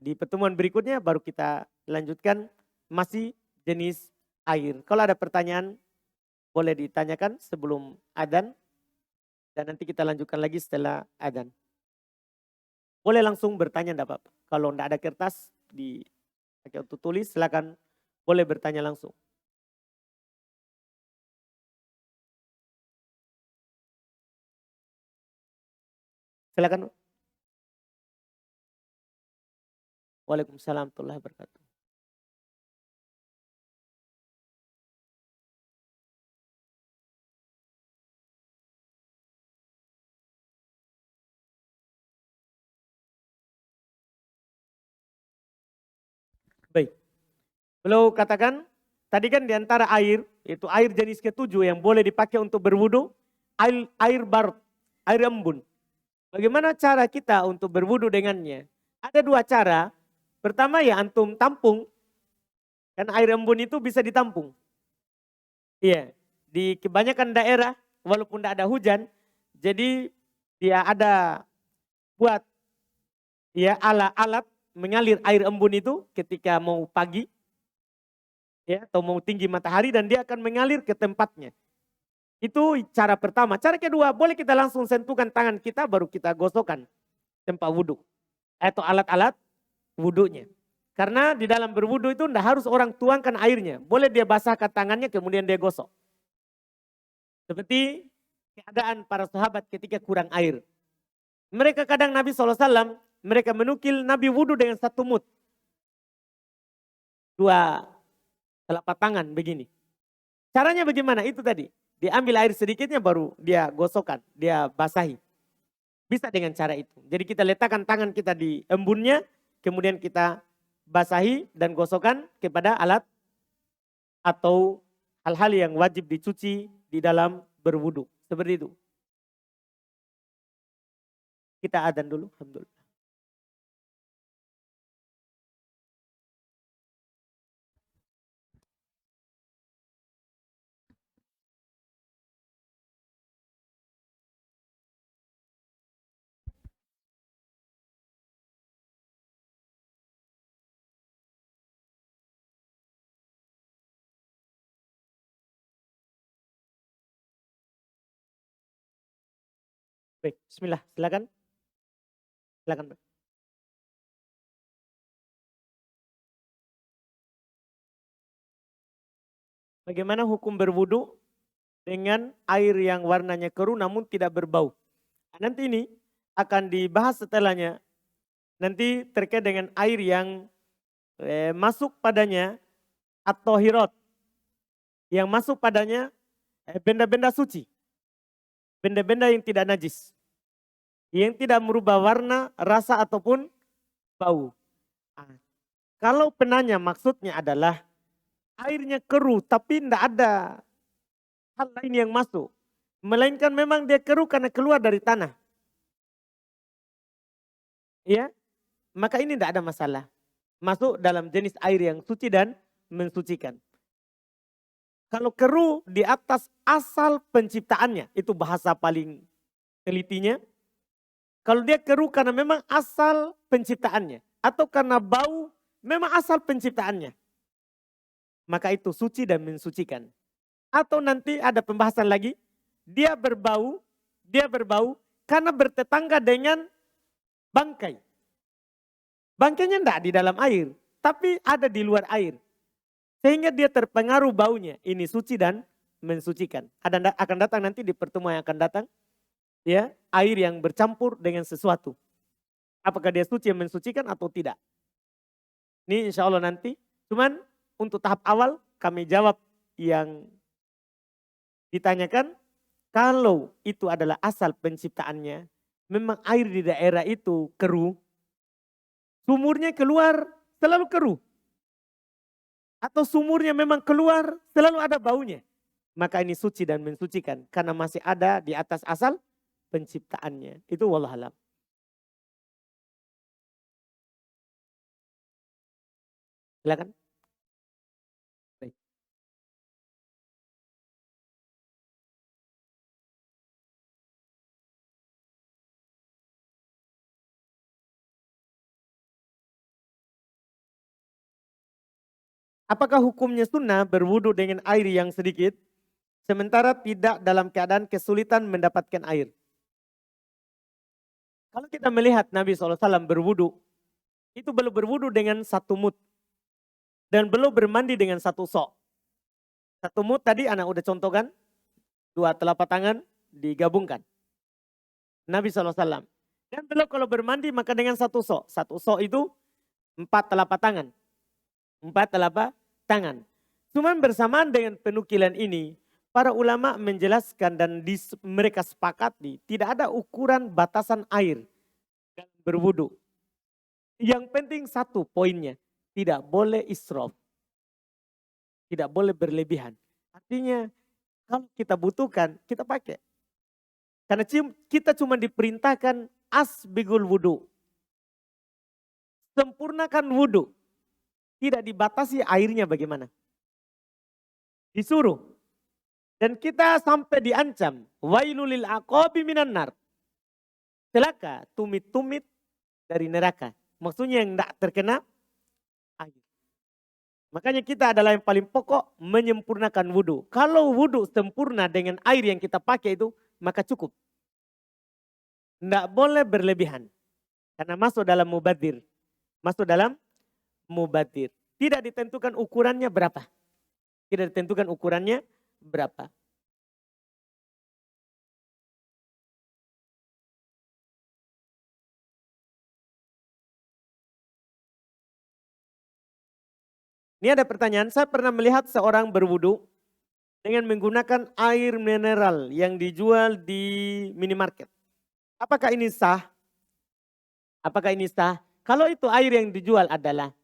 Di pertemuan berikutnya baru kita lanjutkan masih jenis air. Kalau ada pertanyaan boleh ditanyakan sebelum adzan dan nanti kita lanjutkan lagi setelah adzan. Boleh langsung bertanya enggak apa-apa. Kalau enggak ada kertas dipakai untuk tulis silakan boleh bertanya langsung. Silakan. Waalaikumsalam warahmatullahi wabarakatuh. Baik. Beliau katakan, tadi kan diantara air, yaitu air jenis ketujuh yang boleh dipakai untuk berwudu, air barat, air embun. Bagaimana cara kita untuk berwudu dengannya? Ada 2 cara. Pertama ya antum tampung Kan air embun itu bisa ditampung. Iya, di kebanyakan daerah walaupun tidak ada hujan, jadi dia ada buat ya alat mengalir air embun itu ketika mau pagi ya atau mau tinggi matahari dan dia akan mengalir ke tempatnya. Itu cara pertama. Cara kedua, boleh kita langsung sentuhkan tangan kita baru kita gosokkan tempat wudhu atau alat-alat wudhunya. Karena di dalam berwudhu itu tidak harus orang tuangkan airnya. Boleh dia basahkan tangannya kemudian dia gosok. Seperti keadaan para sahabat ketika kurang air. Mereka kadang Nabi SAW, mereka menukil Nabi wudhu dengan satu mut. Dua telapak tangan begini. Caranya bagaimana? Itu tadi. Diambil air sedikitnya baru dia gosokkan, dia basahi. Bisa dengan cara itu. Jadi kita letakkan tangan kita di embunnya, kemudian kita basahi dan gosokkan kepada alat atau hal-hal yang wajib dicuci di dalam berwudu. Seperti itu. Kita adzan dulu. Alhamdulillah. Baik, bismillah, silakan. Silakan. Bagaimana hukum berwudu dengan air yang warnanya keruh namun tidak berbau? Nanti ini akan dibahas setelahnya. Nanti terkait dengan air yang masuk padanya atau hirot. Yang masuk padanya benda-benda suci. Benda-benda yang tidak najis. Yang tidak merubah warna, rasa ataupun bau. Nah, kalau penanya maksudnya adalah airnya keruh tapi tidak ada hal lain yang masuk. Melainkan memang dia keruh karena keluar dari tanah. Ya, maka ini tidak ada masalah. Masuk dalam jenis air yang suci dan mensucikan. Kalau keruh di atas asal penciptaannya, itu bahasa paling telitinya. Kalau dia keruh karena memang asal penciptaannya. Atau karena bau, memang asal penciptaannya. Maka itu suci dan mensucikan. Atau nanti ada pembahasan lagi, dia berbau karena bertetangga dengan bangkai. Bangkainya tidak di dalam air, tapi ada di luar air. Sehingga dia terpengaruh baunya. Ini suci dan mensucikan. Akan datang nanti di pertemuan yang akan datang. Ya, air yang bercampur dengan sesuatu. Apakah dia suci yang mensucikan atau tidak. Ini insya Allah nanti. Cuman untuk tahap awal kami jawab yang ditanyakan. Kalau itu adalah asal penciptaannya. Memang air di daerah itu keruh. Sumurnya keluar selalu keruh. Atau sumurnya memang keluar selalu ada baunya. Maka ini suci dan mensucikan. Karena masih ada di atas asal penciptaannya. Itu wallahualam. Silakan. Baik. Apakah hukumnya sunnah berwudu dengan air yang sedikit, sementara tidak dalam keadaan kesulitan mendapatkan air? Kalau kita melihat Nabi SAW berwudu, itu belum berwudu dengan satu mut. Dan belum bermandi dengan satu sok. Satu mut tadi anak udah contohkan, dua telapak tangan digabungkan. Nabi SAW. Dan belum kalau bermandi maka dengan satu sok. Satu sok itu 4 telapak tangan. 4 telapak tangan. Cuman bersamaan dengan penukilan ini, para ulama menjelaskan dan mereka sepakati tidak ada ukuran batasan air dalam berwudu. Yang penting satu poinnya, tidak boleh israf. Tidak boleh berlebihan. Artinya kalau kita butuhkan, kita pakai. Karena kita cuma diperintahkan asbigul wudu. Sempurnakan wudu. tidak dibatasi airnya bagaimana. Disuruh. Dan kita sampai diancam. Wailulil aqabi minan nar. Celaka tumit-tumit dari neraka. Maksudnya yang tidak terkena air. Makanya kita adalah yang paling pokok menyempurnakan wudhu. Kalau wudhu sempurna dengan air yang kita pakai itu, maka cukup. Tidak boleh berlebihan. Karena masuk dalam mubadir. Masuk dalam mubadir. Tidak ditentukan ukurannya berapa. Tidak ditentukan ukurannya berapa. Ini ada pertanyaan, saya pernah melihat seorang berwudu dengan menggunakan air mineral yang dijual di minimarket. Apakah ini sah? Apakah ini sah? Kalau itu air yang dijual adalah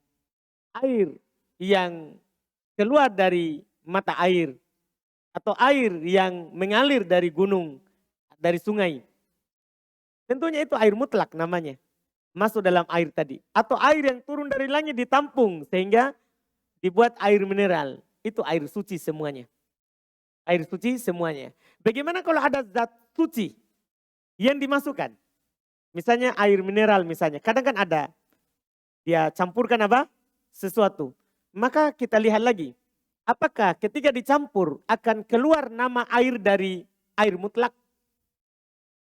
air yang keluar dari mata air atau air yang mengalir dari gunung, dari sungai. Tentunya itu air mutlak namanya. Masuk dalam air tadi. Atau air yang turun dari langit ditampung sehingga dibuat air mineral. Itu air suci semuanya. Air suci semuanya. Bagaimana kalau ada zat suci yang dimasukkan? Misalnya air mineral misalnya. Kadang kan ada. Dia campurkan apa? Sesuatu. Maka kita lihat lagi. Apakah ketika dicampur akan keluar nama air dari air mutlak?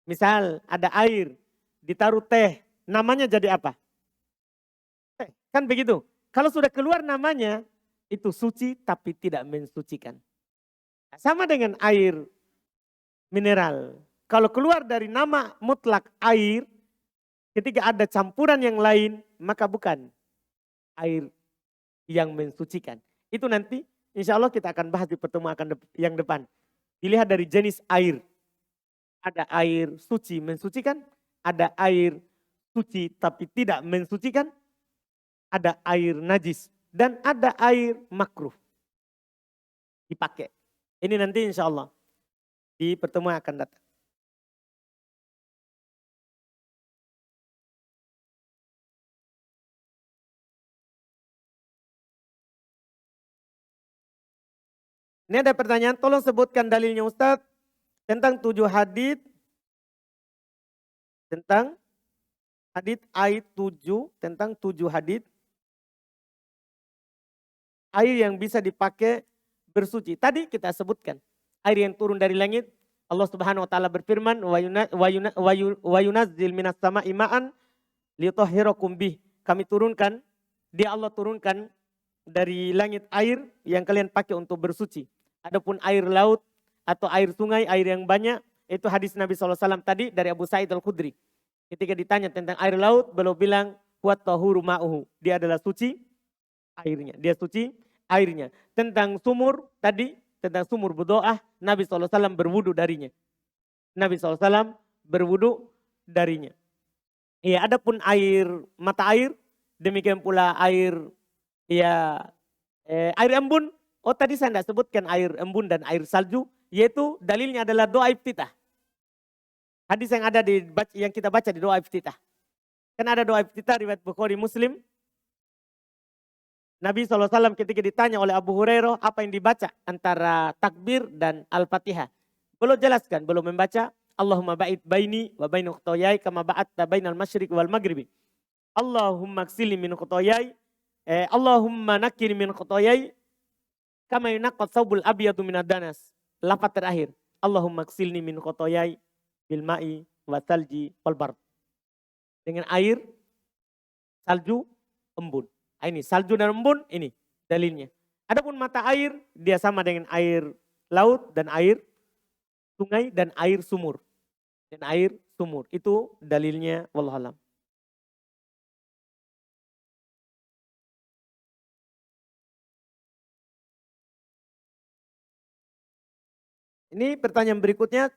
Misal ada air, ditaruh teh. Namanya jadi apa? Teh. Kan begitu. Kalau sudah keluar namanya, itu suci tapi tidak mensucikan. Sama dengan air mineral. Kalau keluar dari nama mutlak air, ketika ada campuran yang lain, maka bukan air yang mensucikan. Itu nanti insya Allah kita akan bahas di pertemuan yang depan. Dilihat dari jenis air. Ada air suci mensucikan, ada air suci tapi tidak mensucikan, ada air najis, dan ada air makruh dipakai. Ini nanti insya Allah di pertemuan akan datang. Ini ada pertanyaan, tolong sebutkan dalilnya Ustadz tentang 7 hadits, tentang hadits ayat 7, tentang 7 hadits air yang bisa dipakai bersuci. Tadi kita sebutkan air yang turun dari langit. Allah Subhanahu wa taala berfirman, wa yunazzil minas sama'i ma'an liyutahhirakum bih. Kami turunkan, dia Allah turunkan dari langit air yang kalian pakai untuk bersuci. Adapun air laut atau air sungai, air yang banyak, itu hadis Nabi SAW tadi dari Abu Sa'id Al-Khudri. Ketika ditanya tentang air laut, beliau bilang, huwat tahuru ma'uhu. Dia adalah suci airnya. Dia suci airnya. Tentang sumur tadi, tentang sumur budoah, Nabi SAW berwudu darinya. Nabi SAW berwudu darinya. Ya, adapun air mata air, demikian pula air air embun. Oh tadi saya tidak sebutkan air embun dan air salju, yaitu dalilnya adalah doa iftitah. Hadis yang ada yang kita baca di doa iftitah. Kan ada doa iftitah riwayat Bukhari Muslim. Nabi SAW ketika ditanya oleh Abu Hurairah apa yang dibaca antara takbir dan Al-Fatihah. Belum jelaskan, belum membaca. Allahumma ba'id baini wa bainu khotoyai kama ba'atta bainal masyriq wal maghribi. Allahumma ksili min khotoyai. Allahumma nakini min khotoyai. Kama yunaqqat thawbul abyadu minad danas. Lafaz terakhir. Allahumma ksilni min khotoyai bil ma'i wa salji wal bard. Dengan air, salju, embun. Ini salju dan embun, ini dalilnya. Adapun mata air, dia sama dengan air laut dan air sungai dan air sumur. Dan air sumur. Itu dalilnya wallahualam. Ini pertanyaan berikutnya,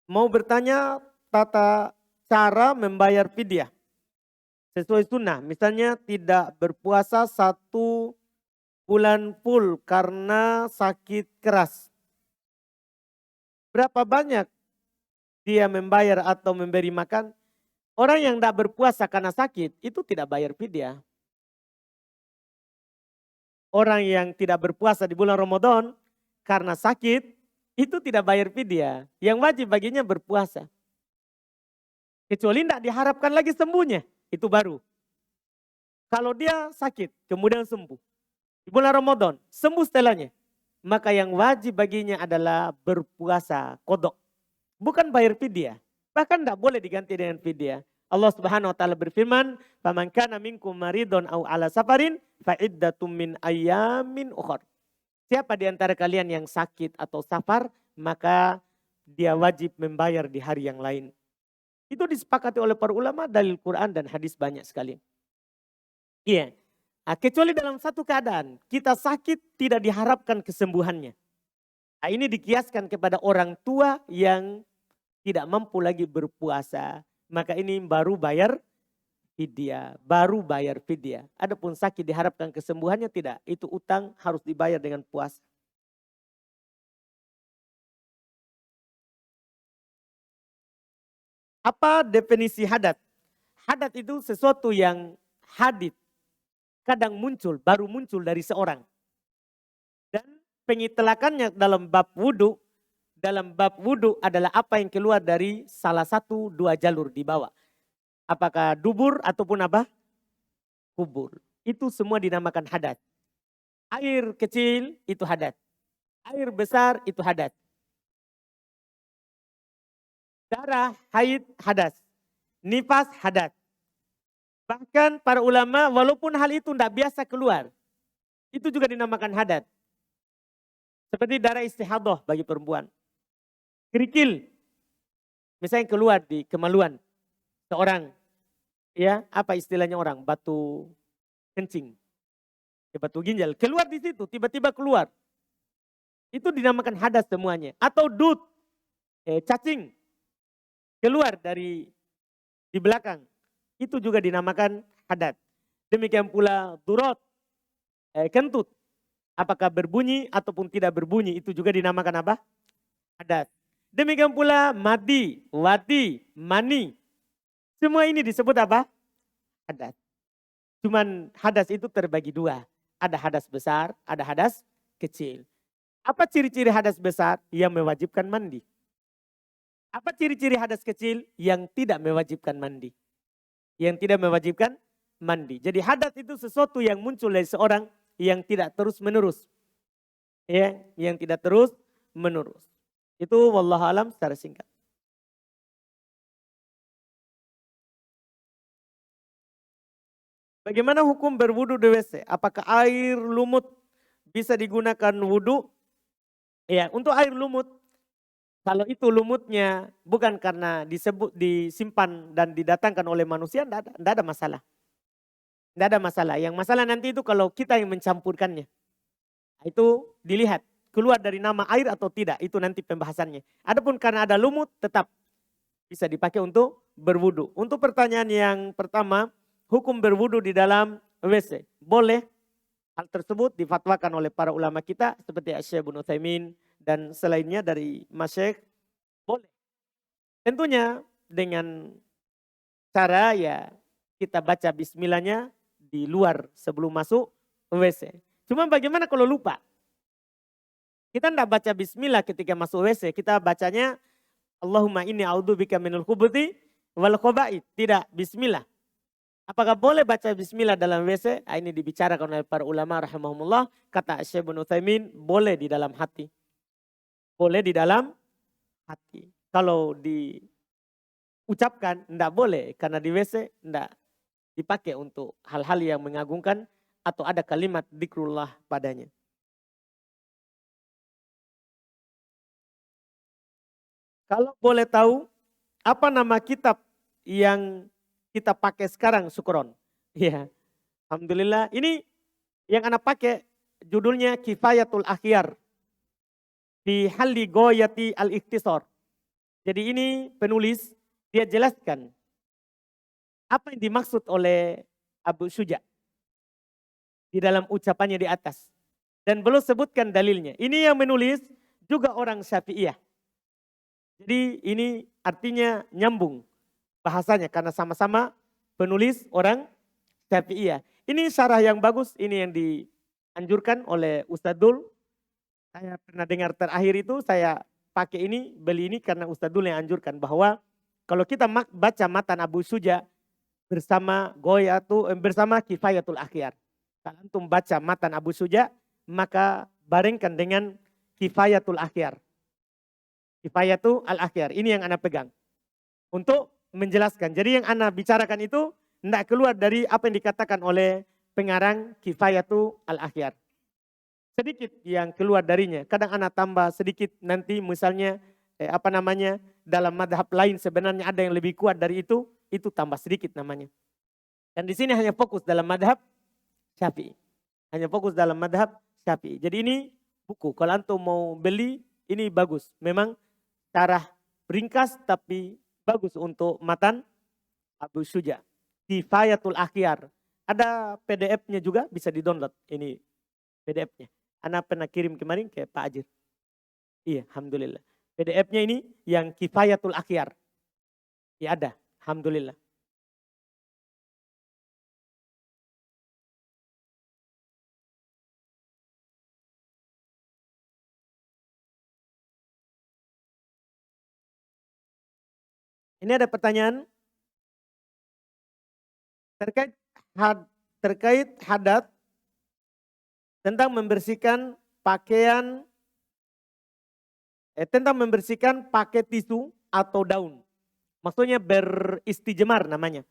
mau bertanya tata cara membayar fidyah sesuai sunnah. Misalnya tidak berpuasa 1 bulan full karena sakit keras. Berapa banyak dia membayar atau memberi makan? Orang yang tidak berpuasa karena sakit itu tidak bayar fidyah. orang yang tidak berpuasa di bulan Ramadan karena sakit, itu tidak bayar fidyah. Yang wajib baginya berpuasa. Kecuali tidak diharapkan lagi sembuhnya, itu baru. Kalau dia sakit, kemudian sembuh. Di bulan Ramadan, sembuh setelahnya. Maka yang wajib baginya adalah berpuasa, kodok. Bukan bayar fidyah. Bahkan tidak boleh diganti dengan fidyah. Allah Subhanahu wa taala berfirman, "Faman kana minkum maridun aw ala safarin fa iddatum min ayyamin ukhra." Siapa di antara kalian yang sakit atau safar, maka dia wajib membayar di hari yang lain. Itu disepakati oleh para ulama, dalil Quran dan hadis banyak sekali. Iya. Nah, kecuali dalam satu keadaan, kita sakit tidak diharapkan kesembuhannya. Nah, ini dikiaskan kepada orang tua yang tidak mampu lagi berpuasa. Maka ini baru bayar fidyah, baru bayar fidyah. Adapun sakit diharapkan kesembuhannya tidak, itu utang harus dibayar dengan puasa. Apa definisi hadat? Hadat itu sesuatu yang hadit, kadang muncul, baru muncul dari seorang. Dan pengitlakannya dalam bab wudu adalah apa yang keluar dari salah satu dua jalur di bawah. Apakah dubur ataupun apa? Kubur. Itu semua dinamakan hadat. Air kecil itu hadat. Air besar itu hadat. Darah, haid, hadas. Nifas, hadat. Bahkan para ulama walaupun hal itu tidak biasa keluar. Itu juga dinamakan hadat. Seperti darah istihadah bagi perempuan. Kerikil. Misalnya keluar di kemaluan seorang. Ya, apa istilahnya orang? Batu kencing. Ya, batu ginjal. Keluar di situ, tiba-tiba keluar. Itu dinamakan hadas semuanya. Atau dut, cacing. Keluar dari di belakang. Itu juga dinamakan hadat. Demikian pula durot, kentut. Apakah berbunyi ataupun tidak berbunyi, itu juga dinamakan apa? Hadat. Demikian pula madi, wadi, mani. Semua ini disebut apa? Hadat. Cuman hadas itu terbagi dua. Ada hadas besar, ada hadas kecil. Apa ciri-ciri hadas besar? Yang mewajibkan mandi. Apa ciri-ciri hadas kecil? Yang tidak mewajibkan mandi. Yang tidak mewajibkan mandi. Jadi hadas itu sesuatu yang muncul dari seorang yang tidak terus menerus. Ya, yang tidak terus menerus. Itu wallahu alam secara singkat. Bagaimana hukum berwudu di WC? Apakah air lumut bisa digunakan wudu? Ya, untuk air lumut, kalau itu lumutnya bukan karena disimpan dan didatangkan oleh manusia, tidak ada masalah. Tidak ada masalah. Yang masalah nanti itu kalau kita yang mencampurkannya. Itu dilihat keluar dari nama air atau tidak, itu nanti pembahasannya. Adapun karena ada lumut tetap bisa dipakai untuk berwudu. Untuk pertanyaan yang pertama, hukum berwudu di dalam WC. Boleh. Hal tersebut difatwakan oleh para ulama kita seperti Syekh Ibnu Utsaimin dan selainnya dari masyayikh. Boleh. Tentunya dengan cara ya kita baca bismillahnya di luar sebelum masuk WC. Cuma bagaimana kalau lupa? Kita tidak baca bismillah ketika masuk WC, kita bacanya Allahumma inni a'udzubika minal khubuthi wal khaba'ith. Tidak, bismillah. Apakah boleh baca bismillah dalam WC? Ini dibicarakan oleh para ulama rahimahumullah. Kata Syekh Ibnu Utsaimin, boleh di dalam hati. Boleh di dalam hati. Kalau diucapkan, tidak boleh. Karena di WC tidak dipakai untuk hal-hal yang mengagungkan atau ada kalimat dzikrullah padanya. Kalau boleh tahu, apa nama kitab yang kita pakai sekarang, Syukron? Ya, alhamdulillah. Ini yang anak pakai judulnya Kifayatul Akhyar fi Halli Ghoyati Al-Ikhtisar. Jadi ini penulis dia jelaskan apa yang dimaksud oleh Abu Syuja di dalam ucapannya di atas. Dan belum sebutkan dalilnya. Ini yang menulis juga orang Syafi'iyah. Jadi ini artinya nyambung bahasanya karena sama-sama penulis orang Syafi'iyah. Ini syarah yang bagus, ini yang dianjurkan oleh Ustadz Dul. Saya pernah dengar terakhir itu saya pakai ini, beli ini karena Ustadz Dul yang anjurkan bahwa kalau kita baca matan Abu Suja bersama bersama Kifayatul Akhyar. Kalau antum baca matan Abu Suja, maka barengkan dengan Kifayatul Akhyar. Kifayatul Akhyar, ini yang Anda pegang. Untuk menjelaskan. Jadi yang Anda bicarakan itu tidak keluar dari apa yang dikatakan oleh pengarang Kifayatul Akhyar. Sedikit yang keluar darinya. Kadang Anda tambah sedikit nanti misalnya dalam madhab lain sebenarnya ada yang lebih kuat dari itu tambah sedikit namanya. Dan di sini hanya fokus dalam madhab Syafi'i. Hanya fokus dalam madhab Syafi'i. Jadi ini buku, kalau antum mau beli ini bagus. Memang cara ringkas tapi bagus untuk matan Abu Suja. Kifayatul Akhyar. Ada PDF-nya juga bisa di-download ini PDF-nya. Ana pernah kirim kemarin ke Pak Ajir. Iya, alhamdulillah. PDF-nya ini yang Kifayatul Akhyar. Ya ada, alhamdulillah. Ini ada pertanyaan terkait hadat tentang membersihkan pakaian, tentang membersihkan pakai tisu atau daun. Maksudnya beristijmar namanya.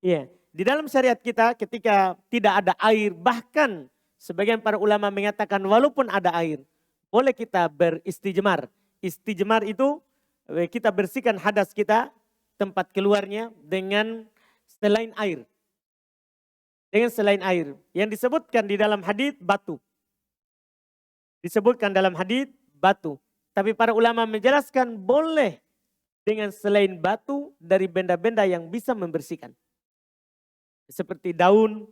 Iya, di dalam syariat kita ketika tidak ada air, bahkan sebagian para ulama mengatakan walaupun ada air, boleh kita beristijmar. Istijmar itu kita bersihkan hadas kita, tempat keluarnya dengan selain air. Dengan selain air. Yang disebutkan di dalam hadits batu. Disebutkan dalam hadits batu. Tapi para ulama menjelaskan boleh dengan selain batu dari benda-benda yang bisa membersihkan. Seperti daun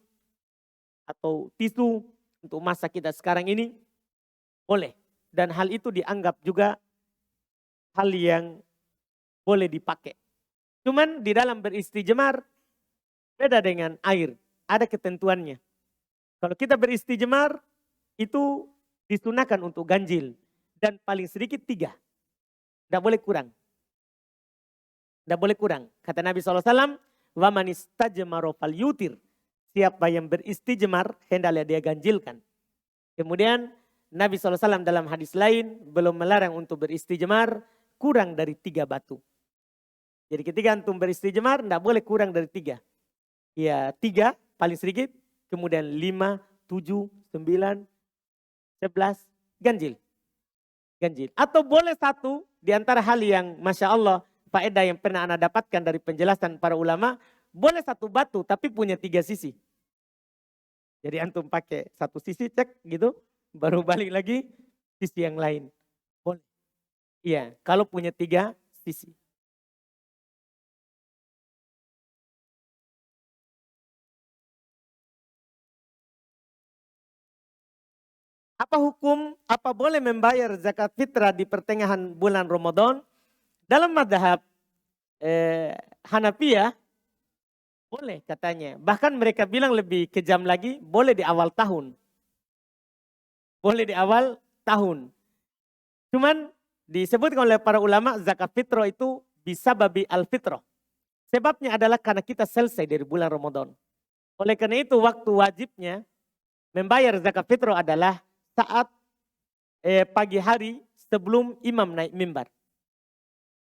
atau tisu untuk masa kita sekarang ini boleh. Dan hal itu dianggap juga hal yang boleh dipakai. Cuman di dalam beristijmar beda dengan air. Ada ketentuannya. Kalau kita beristijmar itu disunahkan untuk ganjil. Dan paling sedikit 3. Tidak boleh kurang. Tidak boleh kurang. Kata Nabi SAW, wa man istajmara falyutir. Siapa yang beristijmar hendaklah dia ganjilkan. Kemudian Nabi SAW dalam hadis lain belum melarang untuk beristijmar kurang dari 3 batu. Jadi ketika antum beristijmar tidak boleh kurang dari 3. Ya 3 paling sedikit, kemudian 5, 7, 9, 11, ganjil. Ganjil. Atau boleh 1 di antara hal yang Masya Allah faedah yang pernah Anda dapatkan dari penjelasan para ulama, boleh 1 batu tapi punya 3 sisi. Jadi antum pakai 1 sisi cek gitu, baru balik lagi sisi yang lain. Boleh. Iya, kalau punya 3 sisi. Apa boleh membayar zakat fitrah di pertengahan bulan Ramadan? Dalam madhab Hanafiyah, boleh katanya. Bahkan mereka bilang lebih kejam lagi, boleh di awal tahun. Boleh di awal tahun. Cuman disebutkan oleh para ulama zakat fitrah itu bisa babi al-fitrah. Sebabnya adalah karena kita selesai dari bulan Ramadan. Oleh karena itu waktu wajibnya membayar zakat fitrah adalah saat pagi hari sebelum imam naik mimbar.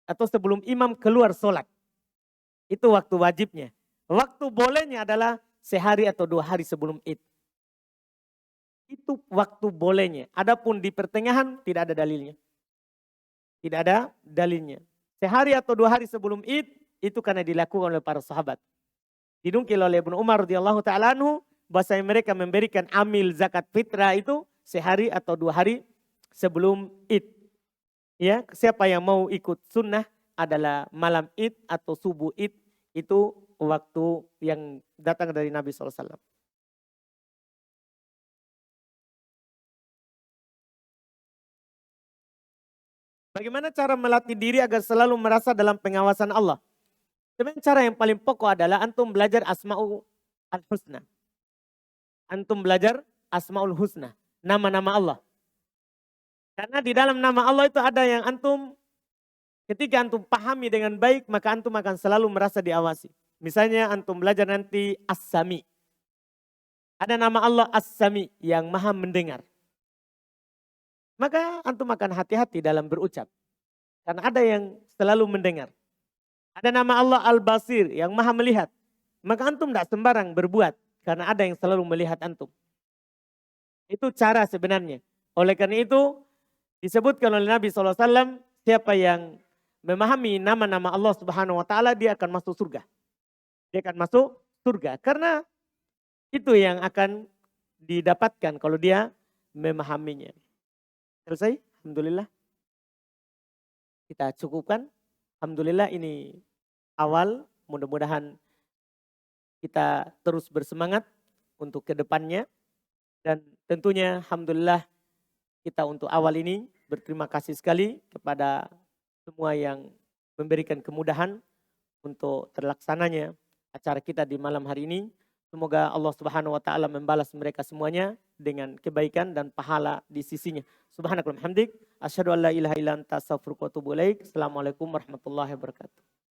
Atau sebelum imam keluar sholat. Itu waktu wajibnya. Waktu bolehnya adalah sehari atau 2 hari sebelum Id. Itu waktu bolehnya. Adapun di pertengahan tidak ada dalilnya. Tidak ada dalilnya. Sehari atau 2 hari sebelum Id itu karena dilakukan oleh para sahabat. Dinukil oleh Ibnu Umar radhiyallahu ta'ala anhu bahwa mereka memberikan amil zakat fitrah itu sehari atau 2 hari sebelum Id. Ya, siapa yang mau ikut sunnah adalah malam Id atau subuh Id, itu waktu yang datang dari Nabi SAW. Bagaimana cara melatih diri agar selalu merasa dalam pengawasan Allah? Sebenarnya cara yang paling pokok adalah antum belajar Asma'ul Husna. Antum belajar Asmaul Husna, nama-nama Allah. Karena di dalam nama Allah itu ada yang antum, ketika antum pahami dengan baik, maka antum akan selalu merasa diawasi. Misalnya antum belajar nanti As-Sami. Ada nama Allah As-Sami yang maha mendengar. Maka antum akan hati-hati dalam berucap. Karena ada yang selalu mendengar. Ada nama Allah Al-Basir yang maha melihat. Maka antum tidak sembarang berbuat. Karena ada yang selalu melihat antum. Itu cara sebenarnya. Oleh karena itu disebutkan oleh Nabi SAW, siapa yang memahami nama-nama Allah Subhanahu Wa Taala, dia akan masuk surga. Dia akan masuk surga. Karena itu yang akan didapatkan kalau dia memahaminya. Selesai? Alhamdulillah. Kita cukupkan. Alhamdulillah ini awal. Mudah-mudahan kita terus bersemangat untuk kedepannya. Dan tentunya Alhamdulillah kita untuk awal ini berterima kasih sekali kepada semua yang memberikan kemudahan untuk terlaksananya acara kita di malam hari ini. Semoga Allah Subhanahu Wa Taala membalas mereka semuanya dengan kebaikan dan pahala di sisinya. Subhanakallahumma hamdik, asyhadu an la ilaha illa anta astaghfiruka wa atubu ilaik. Assalamualaikum warahmatullahi wabarakatuh.